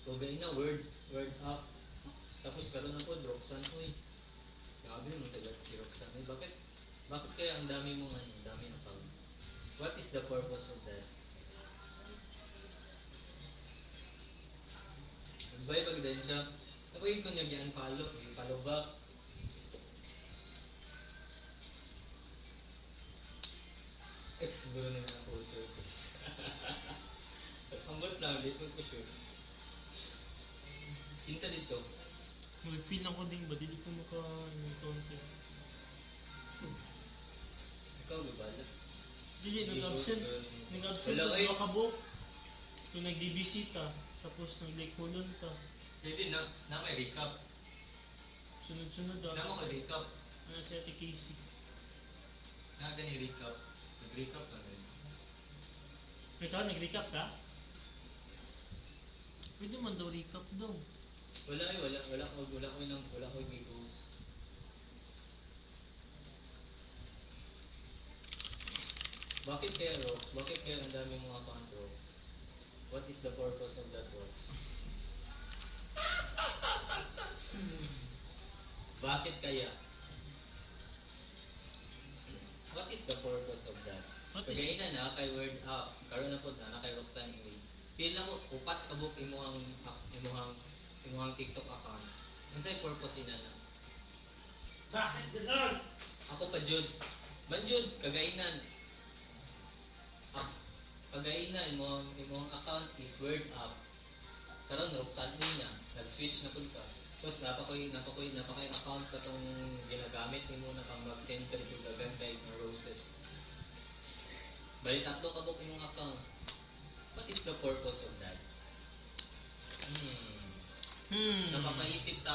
Speaker 3: Tugay na, word up. Tapos karoon ako, Roxanne ko eh. Grabe naman talaga si Roxanne eh. Bakit kaya ang dami mong ano, ang dami account? What is the purpose of that? Nagbay din siya. Tapos ko niya i-unfollow, i-follow back. Ex-bro na yung full service. Ambot lang, dito ko sure. Kinsa dito?
Speaker 1: Mag-feel ako din ba? Dili ko maka konti.
Speaker 3: Ikaw, gabala.
Speaker 1: Dili, nag-absent. Nag-absent
Speaker 3: Wala
Speaker 1: ka
Speaker 3: kayo.
Speaker 1: ba kabuk? So nag-dibisita. Tapos nag-like hulon ka.
Speaker 3: Pwede na may recap.
Speaker 1: Sunod-sunod
Speaker 3: Na mo ka recap.
Speaker 1: Ano si Ate Casey?
Speaker 3: Na gani recap. Nag-recap lang rin.
Speaker 1: Ikaw, nag-recap ka? Pwede man daw recap daw.
Speaker 3: Wala ko i-post. Bakit kaya Rox? Bakit kaya ang dami mga account Rox? What is the purpose of that Rox? Bakit kaya? What is the purpose of that?
Speaker 1: What is-
Speaker 3: Kagaya na kay word up, karon na po na kay Roxanne Ingrid. Pila mo upat ka book imuhang TikTok account. Unsay purpose ina na?
Speaker 1: Bakit gano'n?
Speaker 3: Ako pa jud. Manjud kagainan. Kagainan imong account is word up. Karon Roxanne na nag-switch na pud ka. Tapos napakoy account ka tong ginagamit nimo na pang mag-send ka dito dagan kay ng roses. Bali tatlo ka book imong account. What is the purpose of that? Napapaisip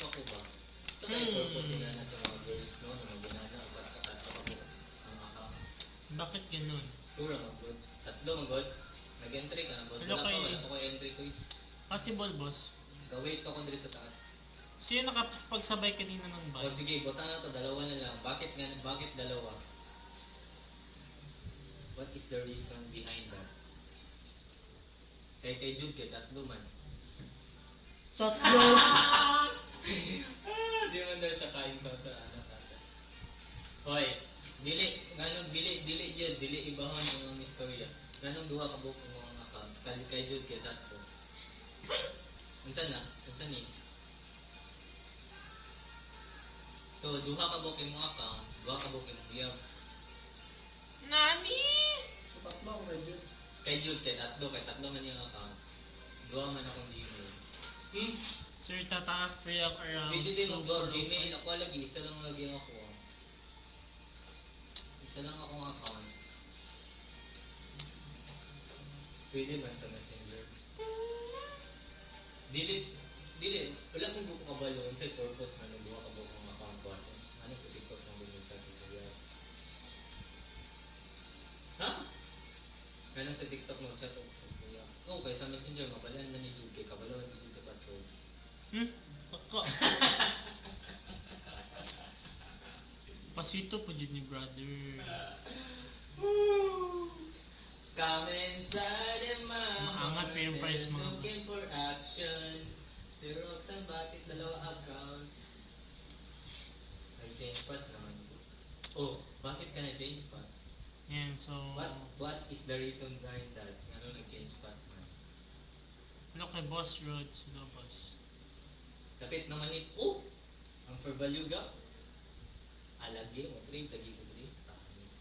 Speaker 3: ako ba? So may purpose nila na sa mga girls no, na maginana at tatlo ka book ang account.
Speaker 1: Bakit gano'n?
Speaker 3: Tura magod. Tatlo magod. Nag-entry ka na boss.
Speaker 1: Hello,
Speaker 3: Wala
Speaker 1: kay-
Speaker 3: ko entry ko is.
Speaker 1: Possible, boss.
Speaker 3: Gawait ako diri sa taas.
Speaker 1: Sino nakapagsabay kanina ng
Speaker 3: O
Speaker 1: bike?
Speaker 3: sige, bota na to, dalawa na lang. Bakit dalawa? What is the reason behind that? Kay Jude, kay tatlo man.
Speaker 1: Tatlo!
Speaker 3: Di man daw siya kain pa sa anak natin. Hoy, dili ibahon ang istorya. Ganong duha ka book mo ang account. Kay Jude, kay tatlo. Unsa ni? So, duha ka book mo account, duha ka book mo iyab.
Speaker 1: Nani?
Speaker 5: So, tatlo ako medyo.
Speaker 3: Kay Jude, kay tatlo man yung account. Duha man akong Gmail.
Speaker 1: Sir, tataas pa yung around.
Speaker 3: Pwede din mag-go
Speaker 1: 245.
Speaker 3: Gmail. Ako lagi, isa lang lagi ako. Isa lang akong account. Pwede man sa Messenger. Dili, wala kong buko kabalo sa purpose na nung buka ka buko ng account ko. Ano sa TikTok ng ganyan sa tutorial? Ha? Ano sa TikTok mo sa tutorial? Oo, kaya sa Messenger, mabalan man ni Jude kay kabalawan si Jude sa password.
Speaker 1: Baka. Paswito po dyan ni brother.
Speaker 3: Come inside and
Speaker 1: Maangat pa yung price, mga boss.
Speaker 3: looking for action. Si Roxanne, bakit dalawa account? Nag-change pass naman po. Oh, bakit ka na-change pass?
Speaker 1: Yan, so...
Speaker 3: What is the reason behind that? Ano nag-change pass man?
Speaker 1: Ano kay Boss Rod? Sino boss?
Speaker 3: Kapit naman it. Oh! Ang for value gap. Alagi mo, trade, lagi ko trade. Tanis.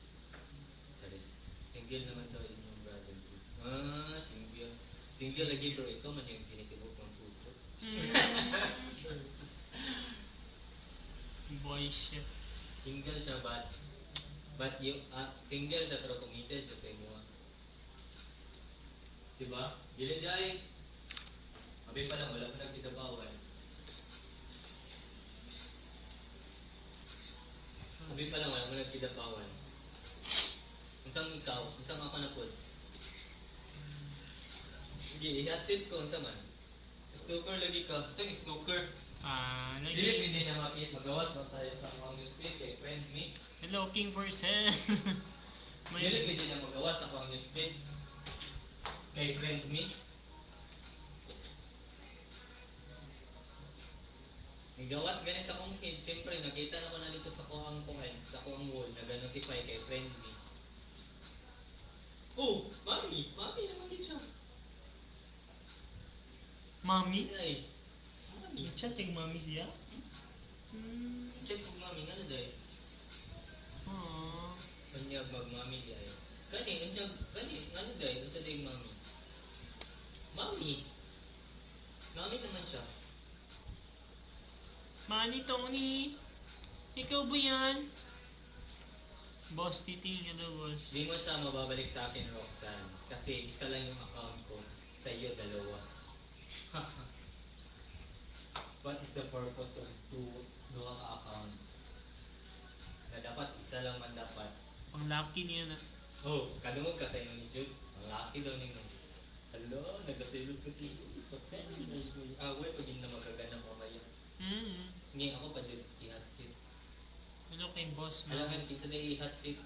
Speaker 3: Charis. Single naman daw yung brother ko. Single. Single lagi bro, ikaw man yung kinitibok ng puso.
Speaker 1: Boy shit.
Speaker 3: Single siya, but yung, single siya pero committed siya sa imo. Diba? Gila dahil. Mabi pa lang, wala pa nagkitabawan. Mabi pa lang, wala pa nagkitabawan. Unsang ikaw, unsang ako na po. Sige, i-hotsit ko, unsa man. Snooker lagi ka. Unsang snooker? Dili
Speaker 1: Lagi.
Speaker 3: pwede na magawas sa mga newsfeed kay friend me.
Speaker 1: Hello, King for Sen.
Speaker 3: Dili pwede na magawas sa mga newsfeed kay friend me. Igawas ganit sa kong feed. Siyempre, nakita naman na dito sa kuhang comment, sa kuhang wall, nag-notify kay friend me. Oh, mami! Mami naman din siya.
Speaker 1: Mami?
Speaker 3: Ay, mami.
Speaker 1: I-chat yung mami siya?
Speaker 3: Check kung mami, ano dahil?
Speaker 1: Aww.
Speaker 3: Kanyag mag-mami di ay. Kani, ano dahil? Ano sa dahil mami? Mami! Mami naman siya.
Speaker 1: Manny Tony! Ikaw ba yan? Boss, titingin ka daw, boss.
Speaker 3: Di mo siya mababalik sa akin, Roxanne. Kasi isa lang yung account ko. Sa iyo, dalawa. What is the purpose of duha ka account? Na dapat isa lang man dapat.
Speaker 1: Ang lucky niya na.
Speaker 3: Oh, kadungog ka sa inyo ni Jude. Ang laki daw ninyo. Hello, nagkasilos ka si Jude. Away, pag hindi na magkaganang mamaya. Hindi ako pa Jude, i-hot seat.
Speaker 1: Hello kay boss,
Speaker 3: Alangan, kinsa na i-hot seat.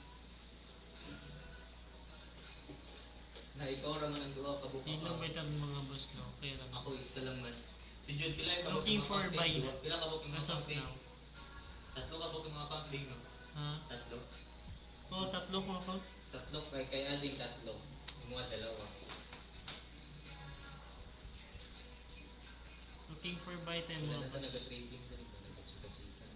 Speaker 3: Na ikaw raman ang duha ka buka
Speaker 1: Hindi lang ba't ang mga boss, no? Kaya lang.
Speaker 3: Ako isa lang man. Si Jude, pila ka
Speaker 1: Looking for buy.
Speaker 3: Pila ka bukong mga
Speaker 1: As of
Speaker 3: accounting?
Speaker 1: now.
Speaker 3: Tatlo ka bukong mga accounting, no?
Speaker 1: Ha?
Speaker 3: Tatlo.
Speaker 1: Oo, tatlo ko ako.
Speaker 3: Tatlo, kay ading tatlo. Yung mga dalawa.
Speaker 1: Looking for buy time,
Speaker 3: Wala
Speaker 1: mga
Speaker 3: na ito
Speaker 1: boss.
Speaker 3: nag-trading na rin. Nag-chika-chika.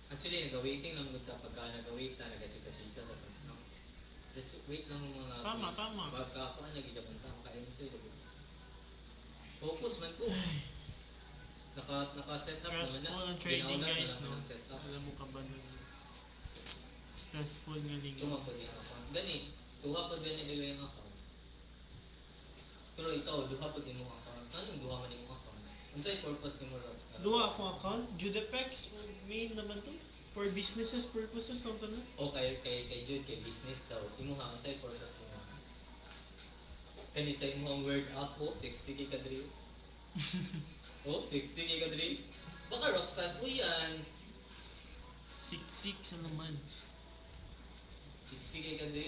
Speaker 3: Actually, nag-waiting lang nung pagka nag-wait na, nag-chika-chika. No? Just wait lang mga
Speaker 1: Tama,
Speaker 3: please.
Speaker 1: tama.
Speaker 3: Baka ako na nag-ijapan ta. Makain ito. Focus man ko. Naka-set up naman na.
Speaker 1: Stressful ang trading,
Speaker 3: Ginaulan
Speaker 1: guys,
Speaker 3: na
Speaker 1: no?
Speaker 3: ng set up.
Speaker 1: Alam mo ka ba nun? Stressful nga linggo.
Speaker 3: Tumapod yung account. Gani, tuhapod gani nila yung account. Pero ikaw, duhapod yung account. Anong duha man yung account? Ano sa'yo purpose ni mo, Rox?
Speaker 1: Duwa ako account. Judepex, main naman to. For businesses purposes lang to na.
Speaker 3: O kay Jude, kay business daw. Imo ha, ano sa'yo purpose ni mo? Kani sa imo ang word up po, sexy kay Kadri. Oh, sexy kay Kadri. Baka Roxanne po yan.
Speaker 1: Siksik sa naman.
Speaker 3: Sexy kay Kadri.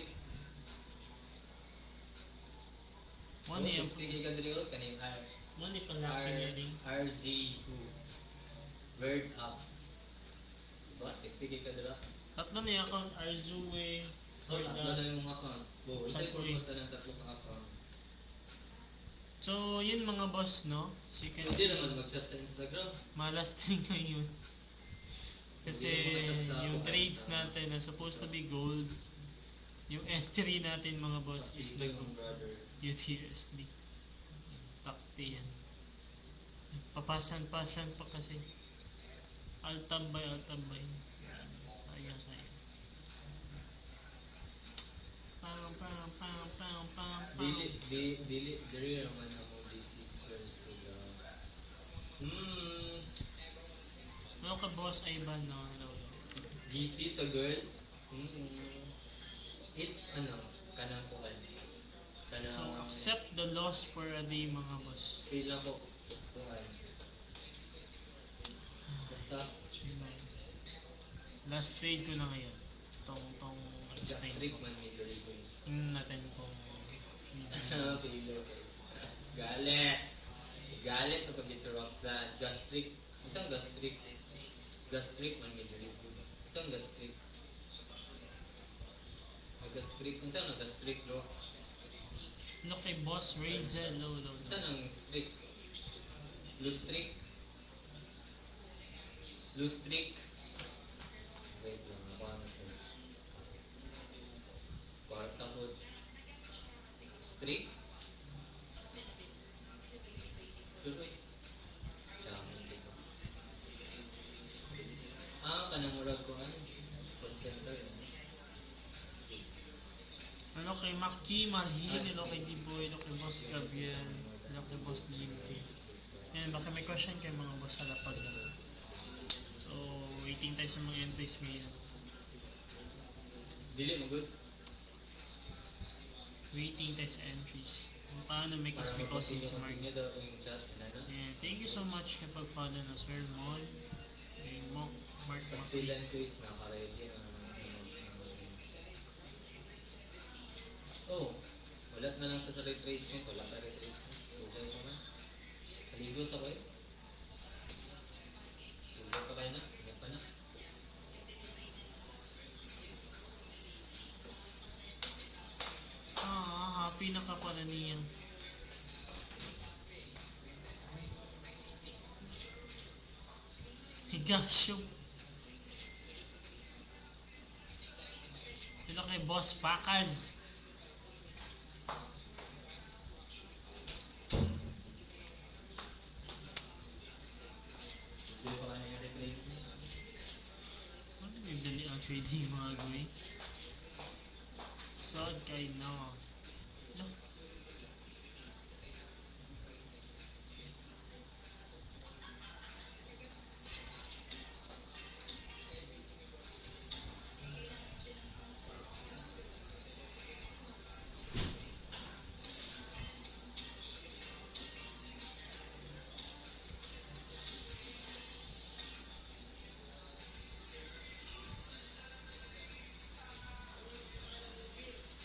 Speaker 1: One
Speaker 3: Oh,
Speaker 1: yung
Speaker 3: sexy kay Kadri. Oh, kanin
Speaker 1: one yung palaki niya rin.
Speaker 3: RZ2. Word up. Diba? Sexy kay Kadri.
Speaker 1: Tatlo na yung account. Arzue.
Speaker 3: Oh, tatlo na yung account. Oh, sa'yo purpose na ng tatlo kang account.
Speaker 1: So, yun mga boss, no? So, you can
Speaker 3: Hindi
Speaker 1: see,
Speaker 3: naman mag-chat sa Instagram.
Speaker 1: malas din ngayon. Kasi
Speaker 3: Hindi naman mag-chat sa
Speaker 1: yung
Speaker 3: ako,
Speaker 1: trades
Speaker 3: sa-
Speaker 1: natin na supposed to be gold, yung entry natin mga boss is
Speaker 3: Like
Speaker 1: like
Speaker 3: yung brother.
Speaker 1: UTSD. Takti yan. Papasan-pasan pa kasi. Altambay. Sayang.
Speaker 3: Dili naman ako this is close to the...
Speaker 1: Ano ka boss Ivan no? Hello.
Speaker 3: GC sa girls? It's kanang kuhan.
Speaker 1: So accept the loss for a day mga boss.
Speaker 3: Feel lang ko kuhan. Basta,
Speaker 1: Last trade ko na ngayon. Tong
Speaker 3: just
Speaker 1: trade
Speaker 3: trick
Speaker 1: ko.
Speaker 3: man may dali ko yun.
Speaker 1: Tingnan natin kung
Speaker 3: Filo. Galit. Galit na pag ito Roxanne. Gastric. Isang gastric. Gastric man may dali ko. Isang gastric. Gastric. Isang na gastric bro.
Speaker 1: look kay boss Razel low.
Speaker 3: Isang ang strict. Lustric. Lustric. Wait lang. Ako ano sa kwarta ko. Strict. Tuloy. Diyan dito. Kanang murag ko ano. Concenter.
Speaker 1: Ano kay Maki Malhin, hello kay D-Boy, hello kay boss Gabriel, hello kay boss Jimmy. Yan, baka may question kay mga boss halapag lang. So, waiting tayo sa mga entries ngayon.
Speaker 3: Dili mo good.
Speaker 1: Waiting tayo sa entries. Kung paano make us
Speaker 3: Para
Speaker 1: because
Speaker 3: mapasino
Speaker 1: it's
Speaker 3: ko
Speaker 1: market.
Speaker 3: niya daw yung chat. Ano?
Speaker 1: Yeah, thank you so much kapag follow na Sir Mon, kay Mark Maki.
Speaker 3: Pastilan quiz na ka-ready na oh, wala na lang sa retracement. Wala ka retracement. Okay mo na. Kaligo sa kayo. Kaligo pa kayo na. Kaligo pa na.
Speaker 1: Happy na ka pala niyan. Higasyo. Hello kay Boss Pakaz.
Speaker 3: Kaligo pa kayo yung retracement.
Speaker 1: Ano yung dali ang trading mga gawin? Sod kay no. No.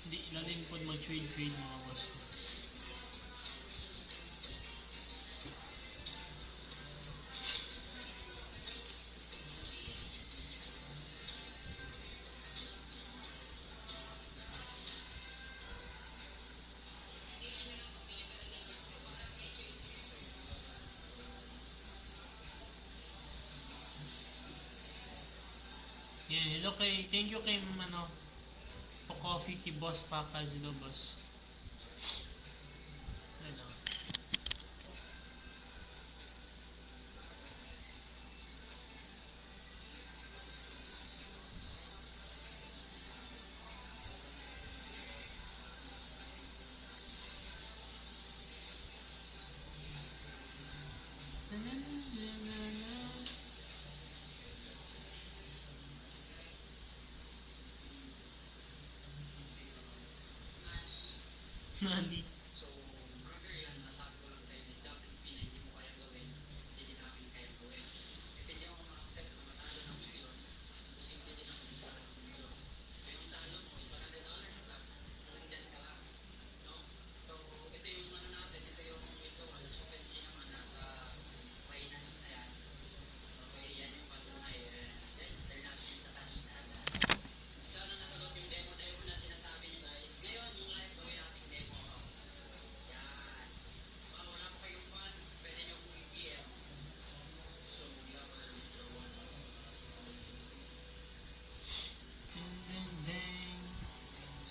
Speaker 1: Hindi lalim po mag-trade mga boss. Yan, hello thank you kay po coffee kay Boss Pakaz, hello boss. Hello. Nani?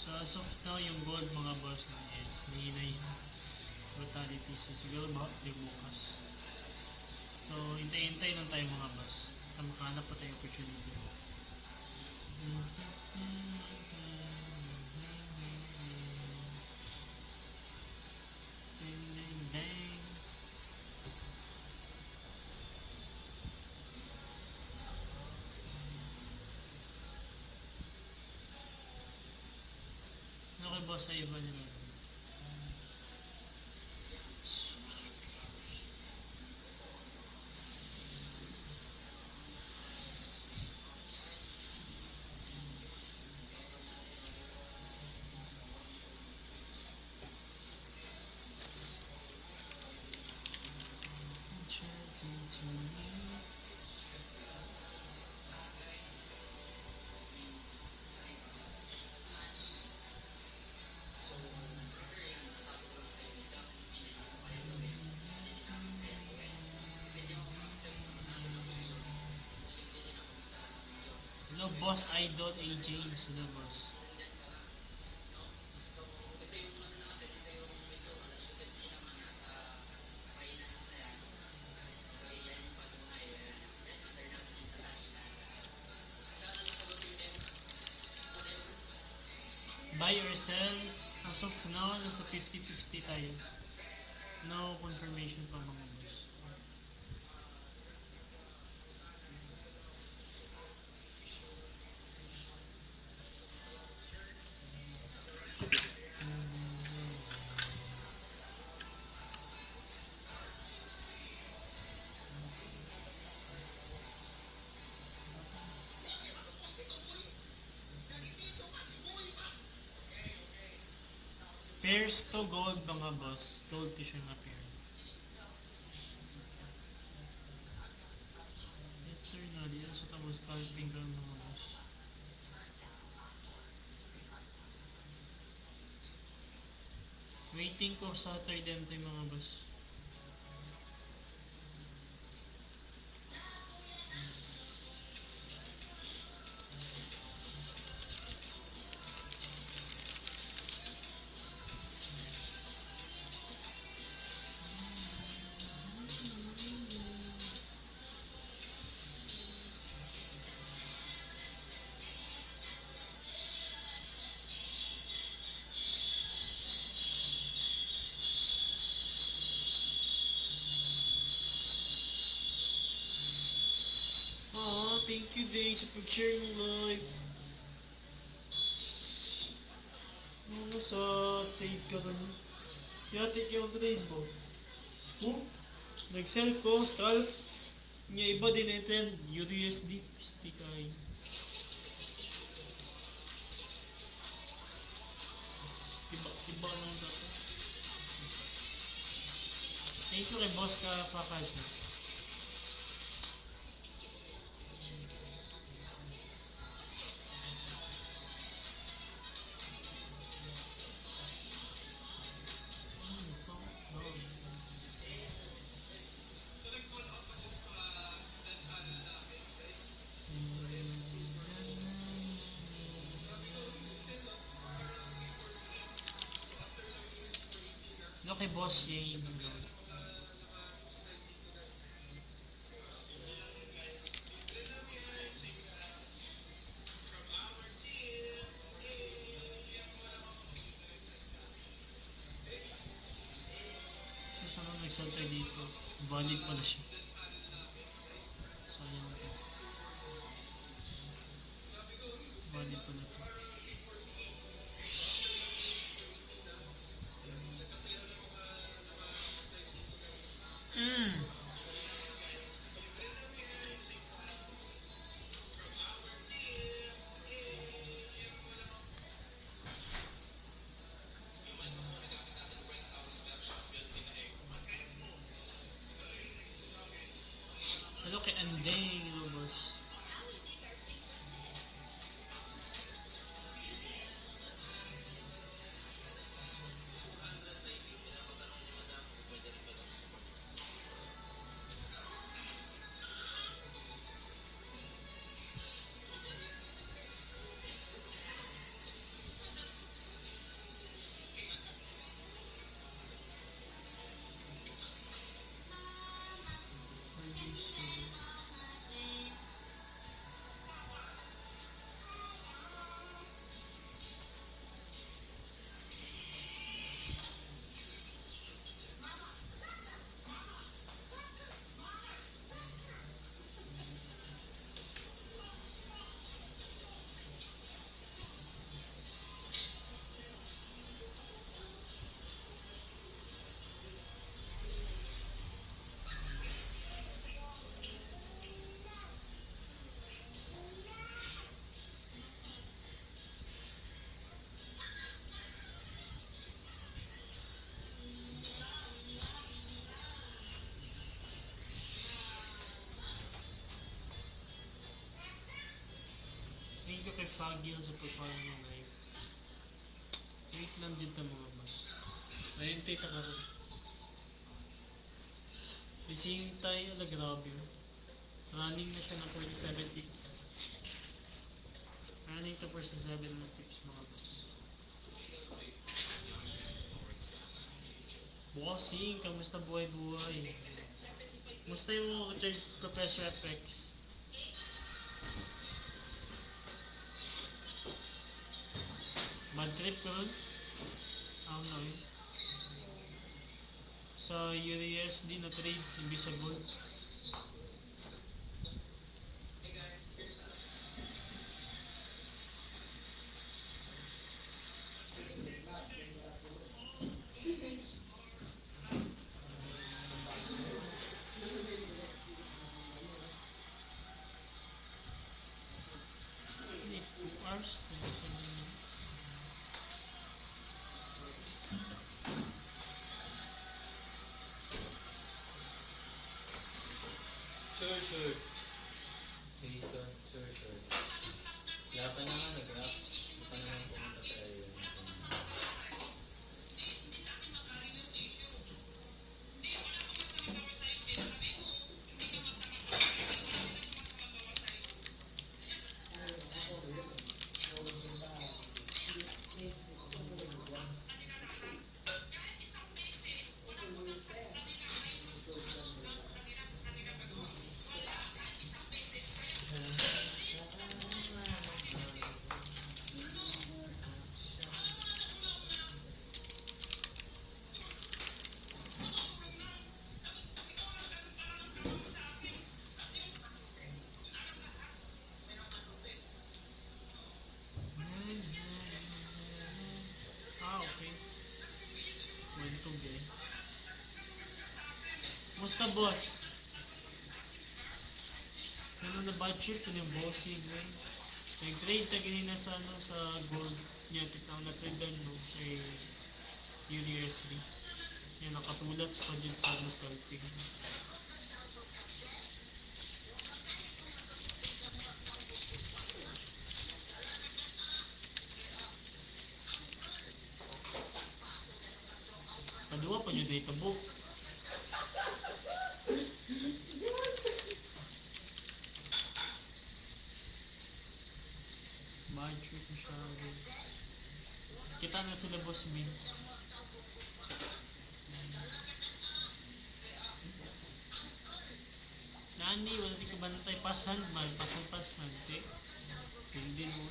Speaker 1: So as of now, yung gold mga boss na is mahina yung brutality. So siguro baka bukas. So hintay-hintay lang tayo mga boss. Makahanap pa tayo opportunity. Boss Idol AJ sila boss. Buy or sell, as of now, nasa 50-50 tayo. No confirmation pa mga boss. Pairs to gold mga boss. Gold to siya na pair. Yes sir, Nadia. So tapos scalping ka mga boss. Waiting ko sa third entry mga boss. Aw, thank you Ding sa pag-share ng live. Ano sa trade ka ba niya? Kaya take yung trade mo. Nag-sell ko, scalp. Nga iba din natin, USD, stick ay. Iba lang dapat. Thank you kay boss ka pakas na. Ano kay boss yung saan ang nagsalta dito? Valid pala siya. Sayang ito. Valid pala ito. Hello kay Andeng, hello boss. Thank you kay Fagil sa pagpala ng live. Wait lang din ta mga boss. Ayun tayo ka rin. Ising tayo, ala grabe. Running na siya ng 47 hits. Running to first sa 7 na tips mga boss. Bossing, kamusta buhay-buhay? Kamusta yung Richard Professor FX? Bad trip ko ron? No eh. Sa USD na trade, invisible. Hindi, 2 hours, 27 minutes.
Speaker 3: Sure. Jason, sure. Wala pa naman nag-rap. Wala pa naman pumunta sa area.
Speaker 1: Okay. Buntog eh. Musta boss? Ano na budget ko yung bossing eh. Nag-trade ka ganina sa gold niya. Titang na-trade no sa USD. Yan nakatulat sa budget sa scalping. Kadua pa yung data book. Budget masyado. Kita na sila boss B. Nani, wala di ka ba na tayo pasan man? Pasan te. Hindi mo.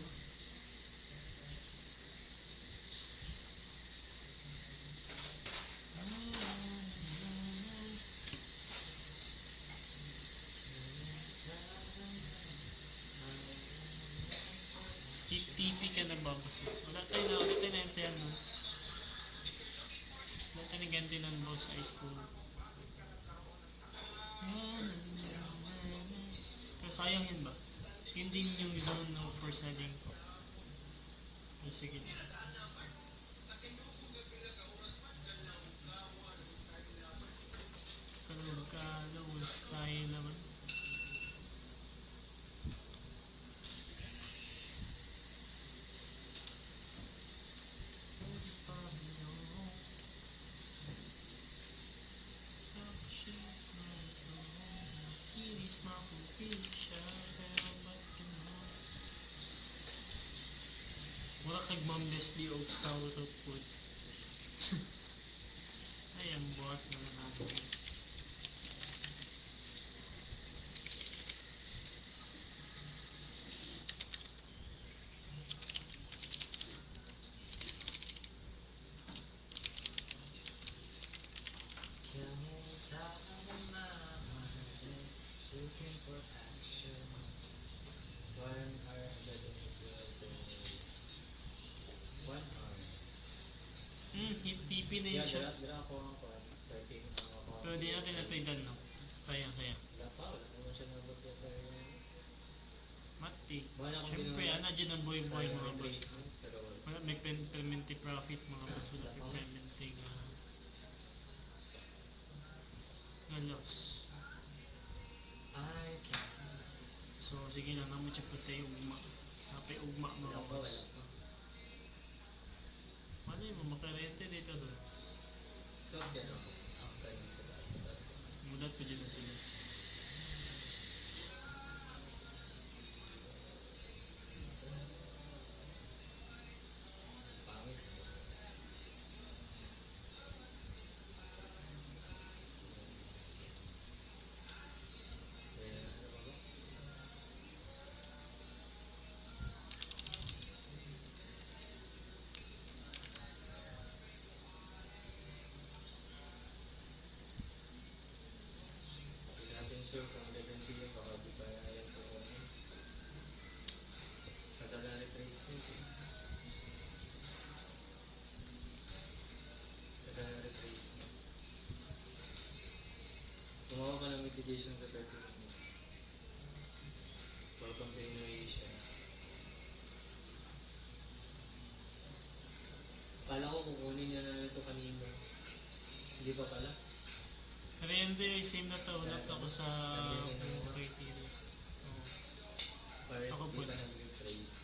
Speaker 1: TP ka na ba, bosses? Wala tayo na yan, no? Wala tayo na ganti ng boss high school. Pero sayang yun ba? Yun din yung zone no, for selling ko. Okay, sige. Kalong style naman. Wala kag Ma'am Leslie o sa food. Ay, ang buhat naman natin.
Speaker 3: Looking for action. 1 hour
Speaker 1: Hit TP na yun siya.
Speaker 3: Dira ako ang 13 ako.
Speaker 1: Pero di natin na-tradean, no? Sayang.
Speaker 3: Wala pa, wala naman siya nabot sa
Speaker 1: Mati.
Speaker 3: Wala akong
Speaker 1: Siyempre,
Speaker 3: ginawa.
Speaker 1: ano dyan ang buhay-buhay mga boss.
Speaker 3: Pero
Speaker 1: Wala, may permanente profit mga boss. Wala may permanente nga loss.
Speaker 3: I can.
Speaker 1: So, sige na, naman siya patay ugma. Napay ugma mga boss. Ano yung makarente dito doon?
Speaker 3: So, yan ako. After yun sa taas.
Speaker 1: Mulat ko dyan na sila.
Speaker 3: Gumawa ka ng mitigation sa 30 minutes. For continuation. Kala ko kukunin niya na ito kanina. Hindi pa pala.
Speaker 1: Pero hindi, same na to. Hulap ako sa criteria. Oo.
Speaker 3: Para
Speaker 1: Ako
Speaker 3: hindi
Speaker 1: po.
Speaker 3: ka nag-retrace.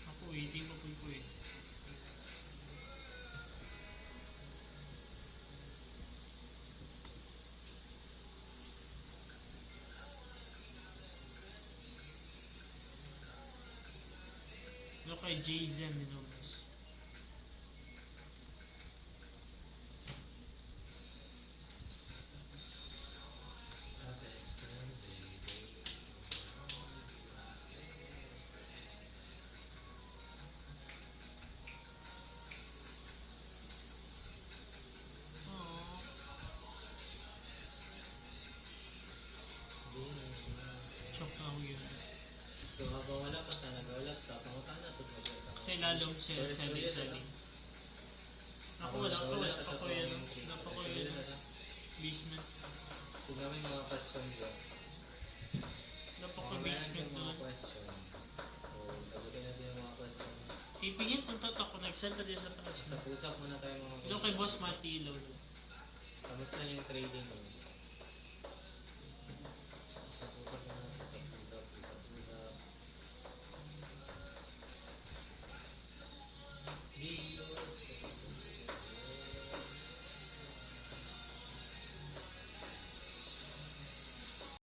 Speaker 1: Ako, waiting pa po eh. Look kay Jason Milomas. Aww. Chok na ako yun.
Speaker 3: So habang wala ka talaga, wala ka, pangutan na sa pagkakasama.
Speaker 1: Kasi lalong siya selling. Ako wala pa ko yun. Wala pa ko yun. Basement.
Speaker 3: So gawin mga question dyan.
Speaker 1: Wala pa ko basement
Speaker 3: mga
Speaker 1: doon.
Speaker 3: question. So sagutin natin yung mga question.
Speaker 1: Tipigit kung tato ako. Nag-sell ka din sa taas.
Speaker 3: Sa pusap muna tayo mga
Speaker 1: Ilo kay Boss Matilo.
Speaker 3: Kamusta yung trading mo?